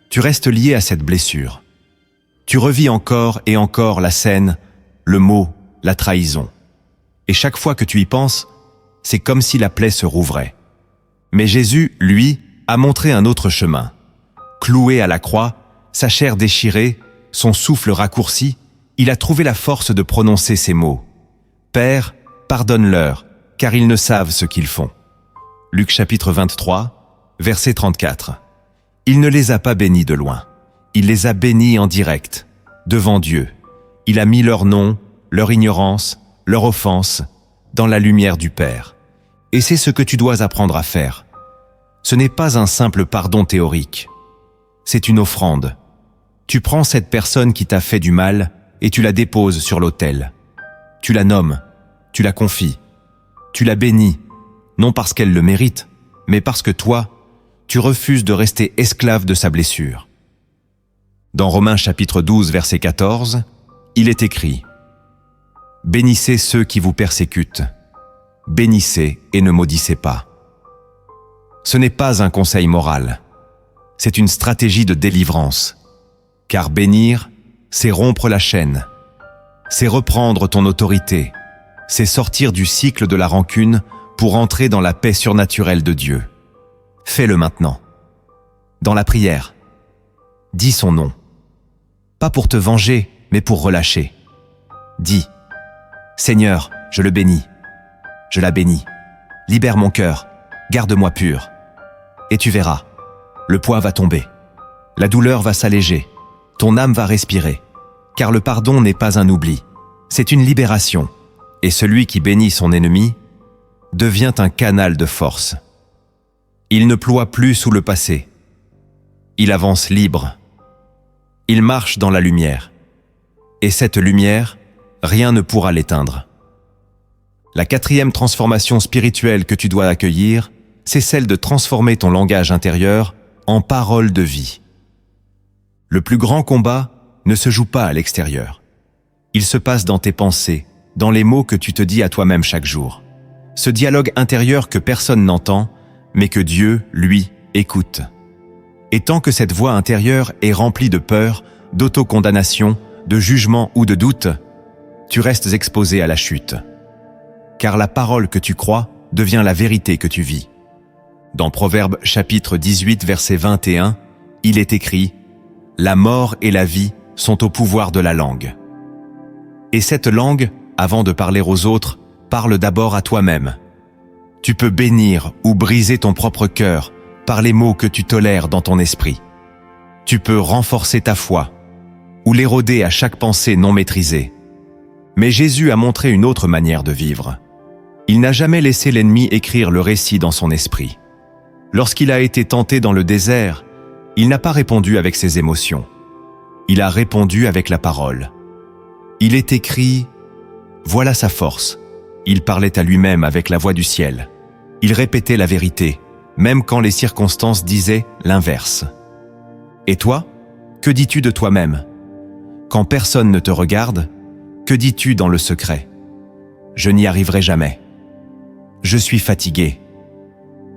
tu restes lié à cette blessure. Tu revis encore et encore la scène, le mot, la trahison. Et chaque fois que tu y penses, c'est comme si la plaie se rouvrait. Mais Jésus, lui, a montré un autre chemin. Cloué à la croix, sa chair déchirée, son souffle raccourci, il a trouvé la force de prononcer ces mots. « Père, pardonne-leur, car ils ne savent ce qu'ils font. » Luc chapitre 23, verset 34. Il ne les a pas bénis de loin. Il les a bénis en direct, devant Dieu. Il a mis leur nom, leur ignorance, leur offense, dans la lumière du Père. Et c'est ce que tu dois apprendre à faire. Ce n'est pas un simple pardon théorique. C'est une offrande. Tu prends cette personne qui t'a fait du mal et tu la déposes sur l'autel. Tu la nommes, tu la confies, tu la bénis, non parce qu'elle le mérite, mais parce que toi, tu refuses de rester esclave de sa blessure. Dans Romains chapitre 12, verset 14, il est écrit « Bénissez ceux qui vous persécutent, bénissez et ne maudissez pas. » Ce n'est pas un conseil moral, c'est une stratégie de délivrance. Car bénir, c'est rompre la chaîne, c'est reprendre ton autorité, c'est sortir du cycle de la rancune pour entrer dans la paix surnaturelle de Dieu. Fais-le maintenant. Dans la prière, dis son nom. Pas pour te venger, mais pour relâcher. Dis, Seigneur, je le bénis, je la bénis. Libère mon cœur, garde-moi pur. Et tu verras, le poids va tomber, la douleur va s'alléger, ton âme va respirer, car le pardon n'est pas un oubli, c'est une libération. Et celui qui bénit son ennemi devient un canal de force. Il ne ploie plus sous le passé. Il avance libre. Il marche dans la lumière. Et cette lumière, rien ne pourra l'éteindre. La quatrième transformation spirituelle que tu dois accueillir, c'est celle de transformer ton langage intérieur en parole de vie. Le plus grand combat ne se joue pas à l'extérieur. Il se passe dans tes pensées, dans les mots que tu te dis à toi-même chaque jour. Ce dialogue intérieur que personne n'entend, mais que Dieu, lui, écoute. Et tant que cette voix intérieure est remplie de peur, d'autocondamnation, de jugement ou de doute, tu restes exposé à la chute. Car la parole que tu crois devient la vérité que tu vis. Dans Proverbes chapitre 18, verset 21, il est écrit « La mort et la vie sont au pouvoir de la langue. » Et cette langue, avant de parler aux autres, parle d'abord à toi-même. Tu peux bénir ou briser ton propre cœur par les mots que tu tolères dans ton esprit. Tu peux renforcer ta foi ou l'éroder à chaque pensée non maîtrisée. Mais Jésus a montré une autre manière de vivre. Il n'a jamais laissé l'ennemi écrire le récit dans son esprit. Lorsqu'il a été tenté dans le désert, il n'a pas répondu avec ses émotions. Il a répondu avec la parole. Il est écrit « Voilà sa force ». Il parlait à lui-même avec la voix du ciel. Il répétait la vérité, même quand les circonstances disaient l'inverse. Et toi, que dis-tu de toi-même? Quand personne ne te regarde, que dis-tu dans le secret? Je n'y arriverai jamais. Je suis fatigué.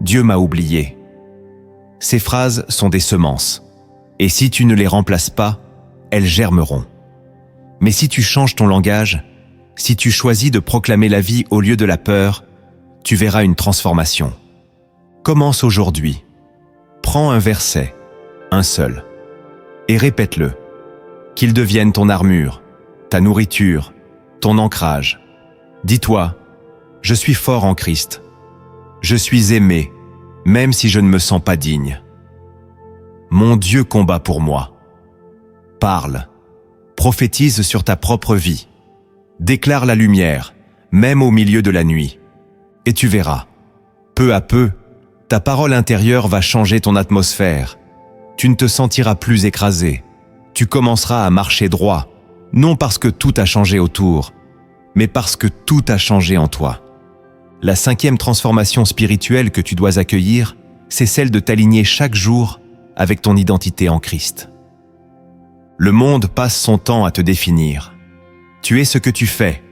Dieu m'a oublié. Ces phrases sont des semences, et si tu ne les remplaces pas, elles germeront. Mais si tu changes ton langage, si tu choisis de proclamer la vie au lieu de la peur, tu verras une transformation. Commence aujourd'hui. Prends un verset, un seul, et répète-le. Qu'il devienne ton armure, ta nourriture, ton ancrage. Dis-toi, je suis fort en Christ. Je suis aimé, même si je ne me sens pas digne. Mon Dieu combat pour moi. Parle, prophétise sur ta propre vie. Déclare la lumière, même au milieu de la nuit. Et tu verras, peu à peu, ta parole intérieure va changer ton atmosphère. Tu ne te sentiras plus écrasé. Tu commenceras à marcher droit, non parce que tout a changé autour, mais parce que tout a changé en toi. La cinquième transformation spirituelle que tu dois accueillir, c'est celle de t'aligner chaque jour avec ton identité en Christ. Le monde passe son temps à te définir. Tu es ce que tu fais,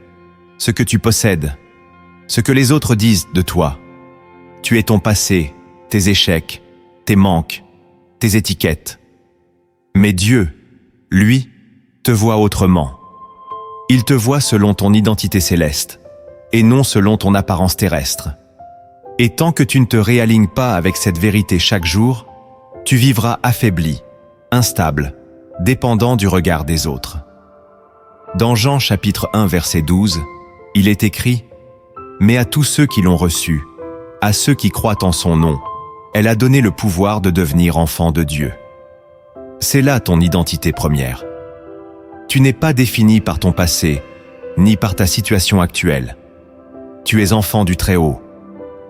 ce que tu possèdes, ce que les autres disent de toi. Tu es ton passé, tes échecs, tes manques, tes étiquettes. Mais Dieu, lui, te voit autrement. Il te voit selon ton identité céleste, et non selon ton apparence terrestre. Et tant que tu ne te réalignes pas avec cette vérité chaque jour, tu vivras affaibli, instable, dépendant du regard des autres. Dans Jean chapitre 1 verset 12, il est écrit « Mais à tous ceux qui l'ont reçu, à ceux qui croient en son nom, elle a donné le pouvoir de devenir enfants de Dieu. » C'est là ton identité première. Tu n'es pas défini par ton passé, ni par ta situation actuelle. Tu es enfant du Très-Haut,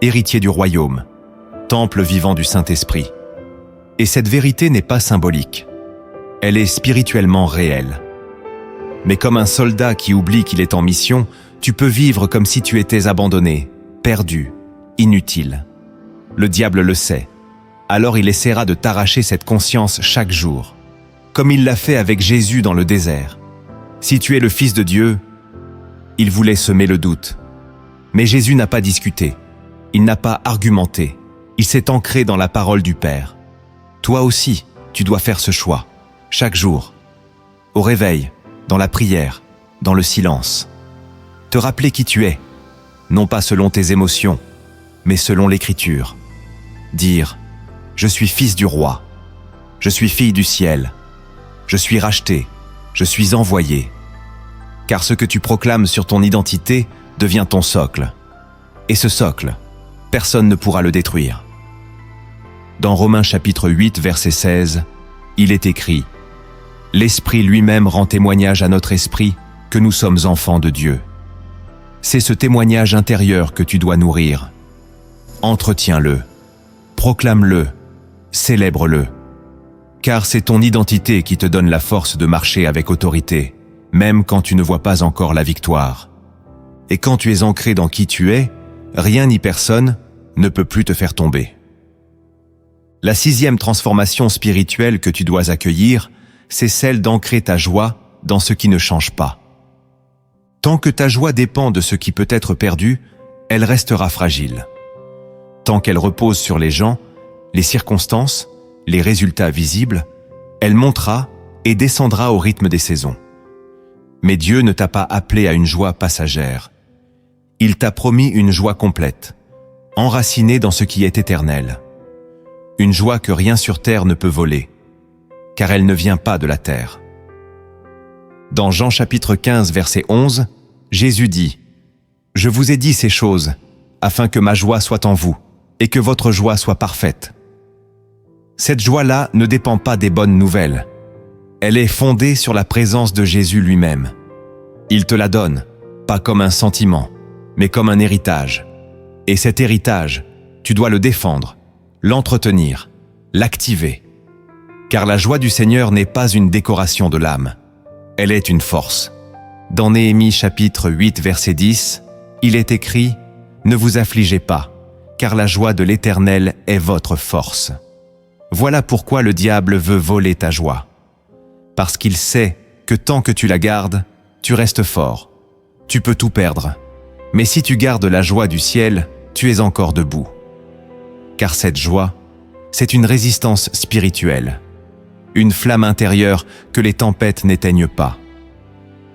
héritier du royaume, temple vivant du Saint-Esprit. Et cette vérité n'est pas symbolique. Elle est spirituellement réelle. Mais comme un soldat qui oublie qu'il est en mission, tu peux vivre comme si tu étais abandonné, perdu, inutile. Le diable le sait. Alors il essaiera de t'arracher cette conscience chaque jour, comme il l'a fait avec Jésus dans le désert. Si tu es le Fils de Dieu, il voulait semer le doute. Mais Jésus n'a pas discuté, il n'a pas argumenté, il s'est ancré dans la parole du Père. Toi aussi, tu dois faire ce choix, chaque jour, au réveil, dans la prière, dans le silence. Te rappeler qui tu es, non pas selon tes émotions, mais selon l'Écriture. Dire « Je suis fils du roi, je suis fille du ciel, je suis racheté, je suis envoyé. » Car ce que tu proclames sur ton identité devient ton socle. Et ce socle, personne ne pourra le détruire. Dans Romains chapitre 8, verset 16, il est écrit « L'Esprit lui-même rend témoignage à notre esprit que nous sommes enfants de Dieu. » C'est ce témoignage intérieur que tu dois nourrir. Entretiens-le, proclame-le, célèbre-le. Car c'est ton identité qui te donne la force de marcher avec autorité, même quand tu ne vois pas encore la victoire. Et quand tu es ancré dans qui tu es, rien ni personne ne peut plus te faire tomber. La 6e transformation spirituelle que tu dois accueillir, c'est celle d'ancrer ta joie dans ce qui ne change pas. Tant que ta joie dépend de ce qui peut être perdu, elle restera fragile. Tant qu'elle repose sur les gens, les circonstances, les résultats visibles, elle montera et descendra au rythme des saisons. Mais Dieu ne t'a pas appelé à une joie passagère. Il t'a promis une joie complète, enracinée dans ce qui est éternel. Une joie que rien sur terre ne peut voler, car elle ne vient pas de la terre. Dans Jean chapitre 15, verset 11, Jésus dit « Je vous ai dit ces choses, afin que ma joie soit en vous, et que votre joie soit parfaite. » Cette joie-là ne dépend pas des bonnes nouvelles. Elle est fondée sur la présence de Jésus lui-même. Il te la donne, pas comme un sentiment, mais comme un héritage. Et cet héritage, tu dois le défendre, l'entretenir, l'activer. Car la joie du Seigneur n'est pas une décoration de l'âme. Elle est une force. Dans Néhémie chapitre 8, verset 10, il est écrit « Ne vous affligez pas, car la joie de l'Éternel est votre force. » Voilà pourquoi le diable veut voler ta joie. Parce qu'il sait que tant que tu la gardes, tu restes fort. Tu peux tout perdre. Mais si tu gardes la joie du ciel, tu es encore debout. Car cette joie, c'est une résistance spirituelle. Une flamme intérieure que les tempêtes n'éteignent pas.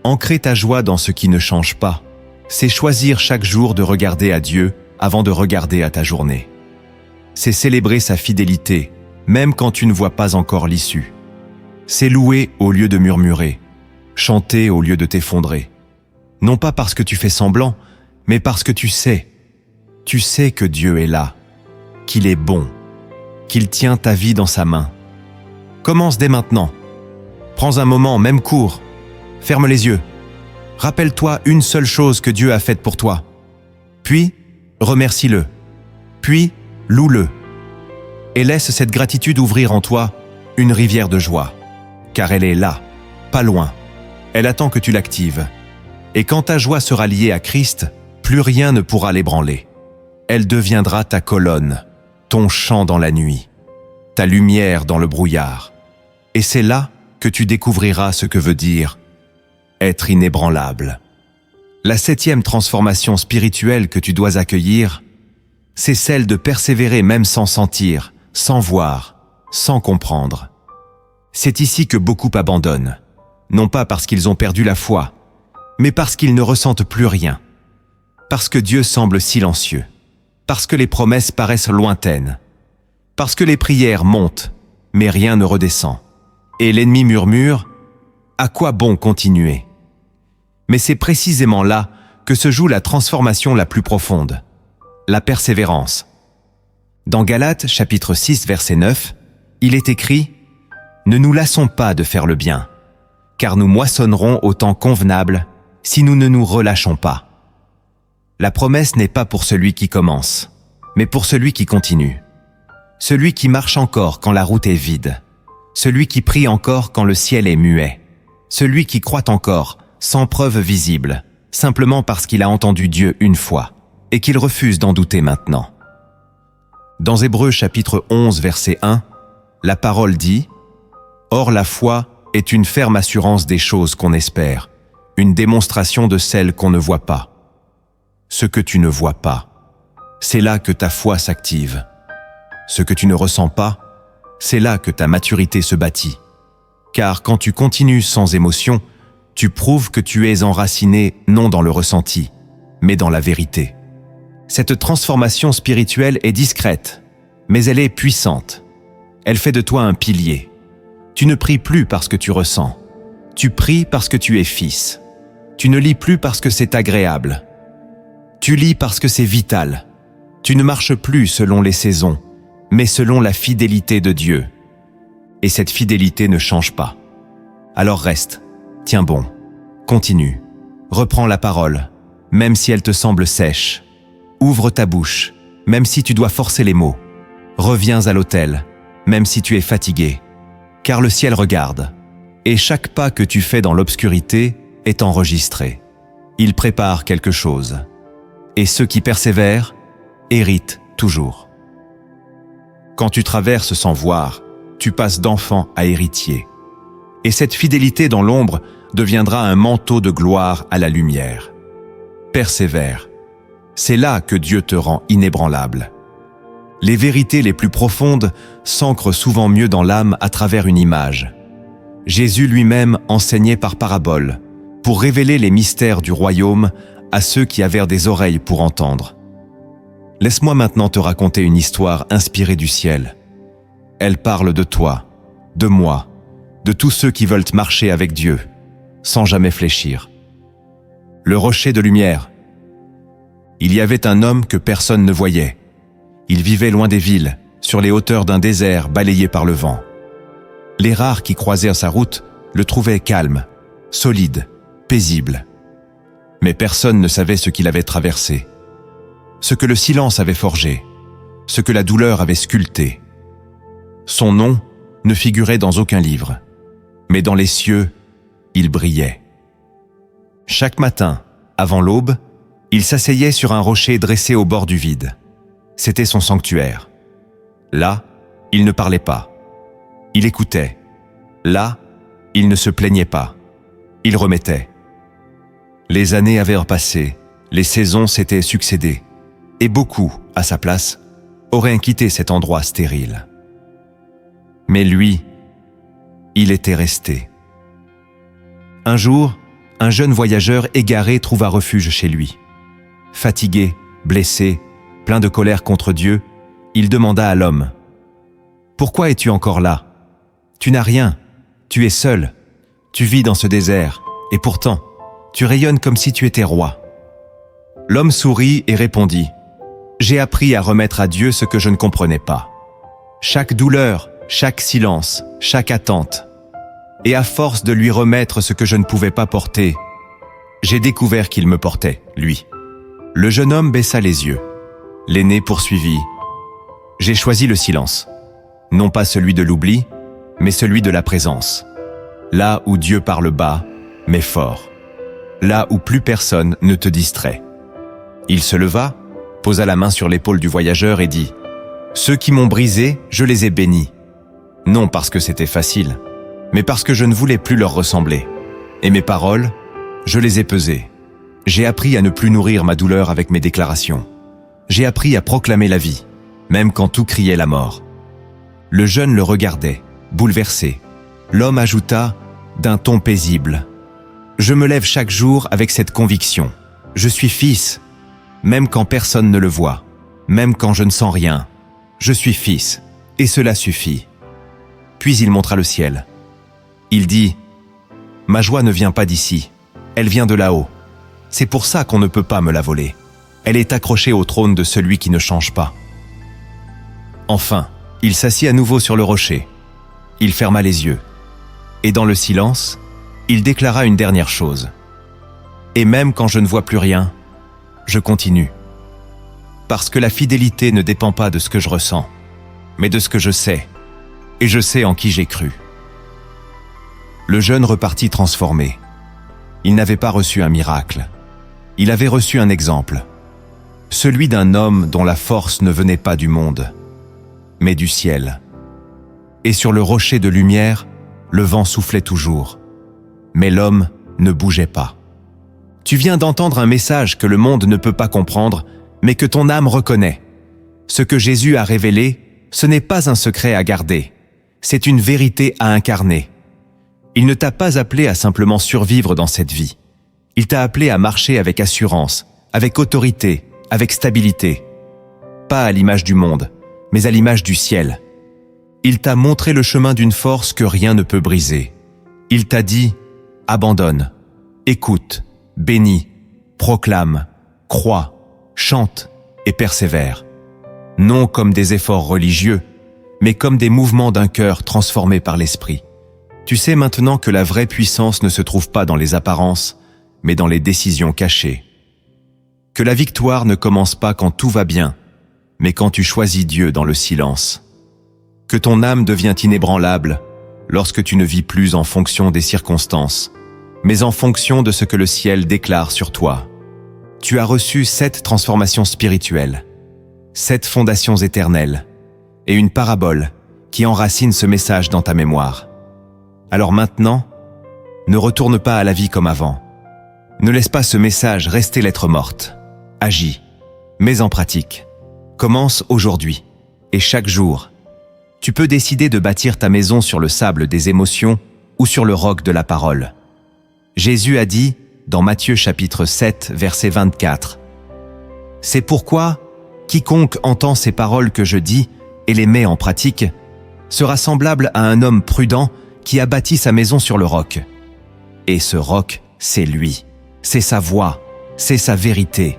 Ancrer ta joie dans ce qui ne change pas, c'est choisir chaque jour de regarder à Dieu avant de regarder à ta journée. C'est célébrer sa fidélité, même quand tu ne vois pas encore l'issue. C'est louer au lieu de murmurer, chanter au lieu de t'effondrer. Non pas parce que tu fais semblant, mais parce que tu sais. Tu sais que Dieu est là, qu'il est bon, qu'il tient ta vie dans sa main. Commence dès maintenant. Prends un moment, même court. Ferme les yeux. Rappelle-toi une seule chose que Dieu a faite pour toi. Puis, remercie-le. Puis, loue-le. Et laisse cette gratitude ouvrir en toi une rivière de joie. Car elle est là, pas loin. Elle attend que tu l'actives. Et quand ta joie sera liée à Christ, plus rien ne pourra l'ébranler. Elle deviendra ta colonne, ton chant dans la nuit, ta lumière dans le brouillard. Et c'est là que tu découvriras ce que veut dire être inébranlable. La 7e transformation spirituelle que tu dois accueillir, c'est celle de persévérer même sans sentir, sans voir, sans comprendre. C'est ici que beaucoup abandonnent, non pas parce qu'ils ont perdu la foi, mais parce qu'ils ne ressentent plus rien, parce que Dieu semble silencieux, parce que les promesses paraissent lointaines, parce que les prières montent, mais rien ne redescend, et l'ennemi murmure « À quoi bon continuer ?» Mais c'est précisément là que se joue la transformation la plus profonde, la persévérance. Dans Galates chapitre 6 verset 9, il est écrit « Ne nous lassons pas de faire le bien, car nous moissonnerons au temps convenable si nous ne nous relâchons pas. » La promesse n'est pas pour celui qui commence, mais pour celui qui continue. Celui qui marche encore quand la route est vide. Celui qui prie encore quand le ciel est muet. Celui qui croit encore sans preuve visible, simplement parce qu'il a entendu Dieu une fois et qu'il refuse d'en douter maintenant. Dans Hébreux chapitre 11 verset 1, la parole dit « Or la foi est une ferme assurance des choses qu'on espère, une démonstration de celles qu'on ne voit pas. » Ce que tu ne vois pas, c'est là que ta foi s'active. Ce que tu ne ressens pas, c'est là que ta maturité se bâtit. Car quand tu continues sans émotion, tu prouves que tu es enraciné non dans le ressenti, mais dans la vérité. Cette transformation spirituelle est discrète, mais elle est puissante. Elle fait de toi un pilier. Tu ne pries plus parce que tu ressens. Tu pries parce que tu es fils. Tu ne lis plus parce que c'est agréable. Tu lis parce que c'est vital. Tu ne marches plus selon les saisons, mais selon la fidélité de Dieu. Et cette fidélité ne change pas. Alors reste, tiens bon, continue, reprends la parole, même si elle te semble sèche. Ouvre ta bouche, même si tu dois forcer les mots. Reviens à l'autel, même si tu es fatigué. Car le ciel regarde, et chaque pas que tu fais dans l'obscurité est enregistré. Il prépare quelque chose. Et ceux qui persévèrent héritent toujours. Quand tu traverses sans voir, tu passes d'enfant à héritier. Et cette fidélité dans l'ombre deviendra un manteau de gloire à la lumière. Persévère. C'est là que Dieu te rend inébranlable. Les vérités les plus profondes s'ancrent souvent mieux dans l'âme à travers une image. Jésus lui-même enseignait par parabole, pour révéler les mystères du royaume à ceux qui avaient des oreilles pour entendre. Laisse-moi maintenant te raconter une histoire inspirée du ciel. Elle parle de toi, de moi, de tous ceux qui veulent marcher avec Dieu, sans jamais fléchir. Le rocher de lumière. Il y avait un homme que personne ne voyait. Il vivait loin des villes, sur les hauteurs d'un désert balayé par le vent. Les rares qui croisèrent sa route le trouvaient calme, solide, paisible. Mais personne ne savait ce qu'il avait traversé, ce que le silence avait forgé, ce que la douleur avait sculpté. Son nom ne figurait dans aucun livre, mais dans les cieux, il brillait. Chaque matin, avant l'aube, il s'asseyait sur un rocher dressé au bord du vide. C'était son sanctuaire. Là, il ne parlait pas. Il écoutait. Là, il ne se plaignait pas. Il remettait. Les années avaient repassé, les saisons s'étaient succédées, et beaucoup, à sa place, auraient quitté cet endroit stérile. Mais lui, il était resté. Un jour, un jeune voyageur égaré trouva refuge chez lui. Fatigué, blessé, plein de colère contre Dieu, il demanda à l'homme « Pourquoi es-tu encore là? Tu n'as rien, tu es seul, tu vis dans ce désert, et pourtant, tu rayonnes comme si tu étais roi. » L'homme sourit et répondit « J'ai appris à remettre à Dieu ce que je ne comprenais pas. Chaque douleur, chaque silence, chaque attente. Et à force de lui remettre ce que je ne pouvais pas porter, j'ai découvert qu'il me portait, lui. » Le jeune homme baissa les yeux. L'aîné poursuivit « J'ai choisi le silence, non pas celui de l'oubli, mais celui de la présence. Là où Dieu parle bas, mais fort. Là où plus personne ne te distrait. » Il se leva, posa la main sur l'épaule du voyageur et dit « Ceux qui m'ont brisé, je les ai bénis. Non parce que c'était facile, mais parce que je ne voulais plus leur ressembler. Et mes paroles, je les ai pesées. J'ai appris à ne plus nourrir ma douleur avec mes déclarations. J'ai appris à proclamer la vie, même quand tout criait la mort. Le jeune le regardait, bouleversé. L'homme ajouta, d'un ton paisible, « Je me lève chaque jour avec cette conviction. Je suis fils, même quand personne ne le voit, même quand je ne sens rien. Je suis fils, et cela suffit. » Puis il montra le ciel. Il dit, « Ma joie ne vient pas d'ici, elle vient de là-haut. C'est pour ça qu'on ne peut pas me la voler. Elle est accrochée au trône de celui qui ne change pas. » Enfin, il s'assit à nouveau sur le rocher. Il ferma les yeux. Et dans le silence, il déclara une dernière chose. « Et même quand je ne vois plus rien, je continue. Parce que la fidélité ne dépend pas de ce que je ressens, mais de ce que je sais. Et je sais en qui j'ai cru. » Le jeune repartit transformé. Il n'avait pas reçu un miracle. Il avait reçu un exemple. Celui d'un homme dont la force ne venait pas du monde, mais du ciel. Et sur le rocher de lumière, le vent soufflait toujours. Mais l'homme ne bougeait pas. Tu viens d'entendre un message que le monde ne peut pas comprendre, mais que ton âme reconnaît. Ce que Jésus a révélé, ce n'est pas un secret à garder. C'est une vérité à incarner. Il ne t'a pas appelé à simplement survivre dans cette vie. Il t'a appelé à marcher avec assurance, avec autorité, avec stabilité. Pas à l'image du monde, mais à l'image du ciel. Il t'a montré le chemin d'une force que rien ne peut briser. Il t'a dit, abandonne, écoute, bénis, proclame, crois, chante et persévère. Non comme des efforts religieux, mais comme des mouvements d'un cœur transformé par l'esprit. Tu sais maintenant que la vraie puissance ne se trouve pas dans les apparences, mais dans les décisions cachées. Que la victoire ne commence pas quand tout va bien, mais quand tu choisis Dieu dans le silence. Que ton âme devient inébranlable lorsque tu ne vis plus en fonction des circonstances, mais en fonction de ce que le ciel déclare sur toi. Tu as reçu 7 transformations spirituelles, 7 fondations éternelles, et une parabole qui enracine ce message dans ta mémoire. Alors maintenant, ne retourne pas à la vie comme avant. Ne laisse pas ce message rester lettre morte. Agis, mets en pratique. Commence aujourd'hui et chaque jour. Tu peux décider de bâtir ta maison sur le sable des émotions ou sur le roc de la parole. Jésus a dit, dans Matthieu chapitre 7, verset 24, « C'est pourquoi, quiconque entend ces paroles que je dis et les met en pratique, sera semblable à un homme prudent qui a bâti sa maison sur le roc. Et ce roc, c'est lui. C'est sa voix, c'est sa vérité.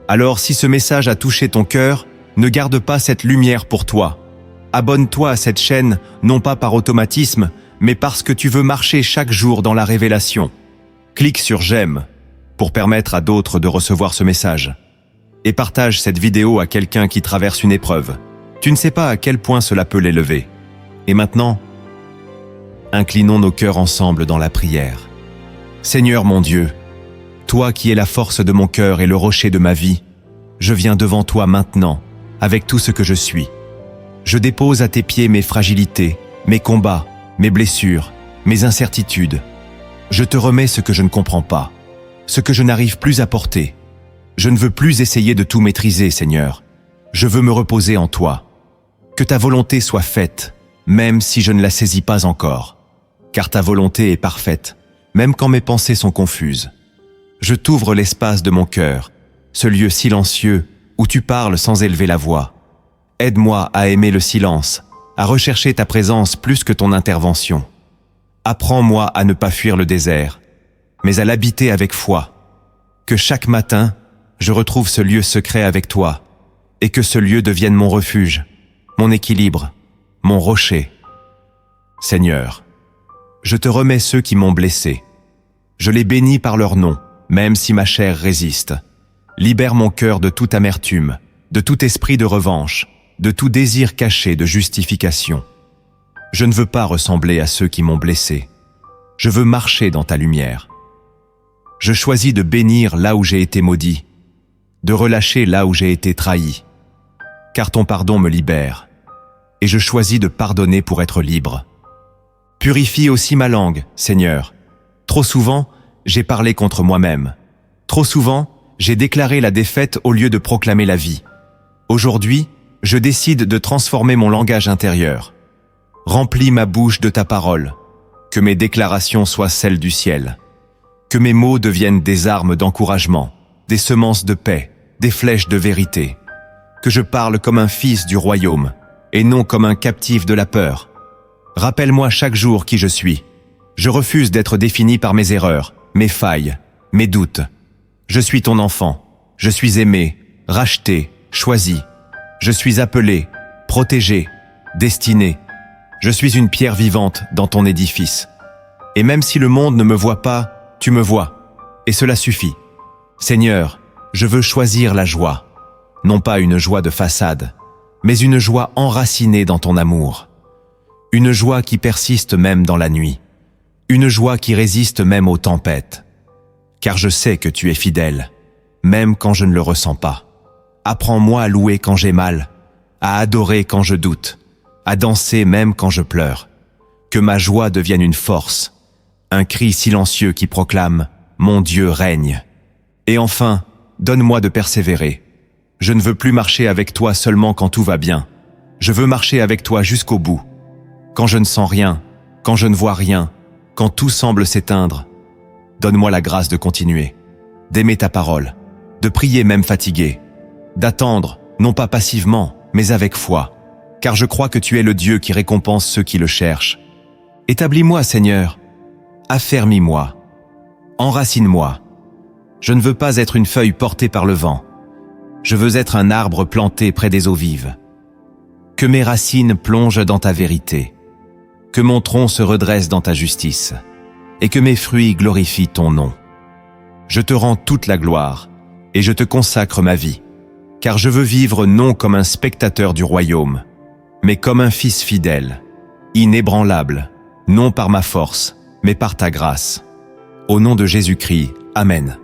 Alors si ce message a touché ton cœur, ne garde pas cette lumière pour toi. Abonne-toi à cette chaîne, non pas par automatisme, mais parce que tu veux marcher chaque jour dans la révélation. Clique sur « J'aime » pour permettre à d'autres de recevoir ce message. Et partage cette vidéo à quelqu'un qui traverse une épreuve. Tu ne sais pas à quel point cela peut l'élever. Et maintenant, inclinons nos cœurs ensemble dans la prière. Seigneur mon Dieu, toi qui es la force de mon cœur et le rocher de ma vie, je viens devant toi maintenant, avec tout ce que je suis. Je dépose à tes pieds mes fragilités, mes combats, mes blessures, mes incertitudes. Je te remets ce que je ne comprends pas, ce que je n'arrive plus à porter. Je ne veux plus essayer de tout maîtriser, Seigneur. Je veux me reposer en toi. Que ta volonté soit faite, même si je ne la saisis pas encore. Car ta volonté est parfaite, même quand mes pensées sont confuses. Je t'ouvre l'espace de mon cœur, ce lieu silencieux où tu parles sans élever la voix. Aide-moi à aimer le silence, à rechercher ta présence plus que ton intervention. Apprends-moi à ne pas fuir le désert, mais à l'habiter avec foi. Que chaque matin, je retrouve ce lieu secret avec toi, et que ce lieu devienne mon refuge, mon équilibre, mon rocher. Seigneur, je te remets ceux qui m'ont blessé. Je les bénis par leur nom, même si ma chair résiste. Libère mon cœur de toute amertume, de tout esprit de revanche, de tout désir caché de justification. Je ne veux pas ressembler à ceux qui m'ont blessé. Je veux marcher dans ta lumière. Je choisis de bénir là où j'ai été maudit, de relâcher là où j'ai été trahi, car ton pardon me libère, et je choisis de pardonner pour être libre. Purifie aussi ma langue, Seigneur. Trop souvent, j'ai parlé contre moi-même. Trop souvent, j'ai déclaré la défaite au lieu de proclamer la vie. Aujourd'hui, je décide de transformer mon langage intérieur. Remplis ma bouche de ta parole, que mes déclarations soient celles du ciel. Que mes mots deviennent des armes d'encouragement, des semences de paix, des flèches de vérité. Que je parle comme un fils du royaume, et non comme un captif de la peur. Rappelle-moi chaque jour qui je suis. Je refuse d'être défini par mes erreurs, mes failles, mes doutes. Je suis ton enfant. Je suis aimé, racheté, choisi. Je suis appelé, protégé, destiné. Je suis une pierre vivante dans ton édifice. Et même si le monde ne me voit pas, tu me vois. Et cela suffit. Seigneur, je veux choisir la joie. Non pas une joie de façade, mais une joie enracinée dans ton amour. Une joie qui persiste même dans la nuit. Une joie qui résiste même aux tempêtes. Car je sais que tu es fidèle, même quand je ne le ressens pas. Apprends-moi à louer quand j'ai mal, à adorer quand je doute, à danser même quand je pleure. Que ma joie devienne une force, un cri silencieux qui proclame « Mon Dieu règne ». Et enfin, donne-moi de persévérer. Je ne veux plus marcher avec toi seulement quand tout va bien. Je veux marcher avec toi jusqu'au bout. Quand je ne sens rien, quand je ne vois rien, quand tout semble s'éteindre, donne-moi la grâce de continuer, d'aimer ta parole, de prier même fatigué, d'attendre, non pas passivement, mais avec foi, car je crois que tu es le Dieu qui récompense ceux qui le cherchent. Établis-moi, Seigneur, affermis-moi, enracine-moi. Je ne veux pas être une feuille portée par le vent. Je veux être un arbre planté près des eaux vives. Que mes racines plongent dans ta vérité, que mon tronc se redresse dans ta justice, et que mes fruits glorifient ton nom. Je te rends toute la gloire, et je te consacre ma vie, car je veux vivre non comme un spectateur du royaume, mais comme un fils fidèle, inébranlable, non par ma force, mais par ta grâce. Au nom de Jésus-Christ, Amen.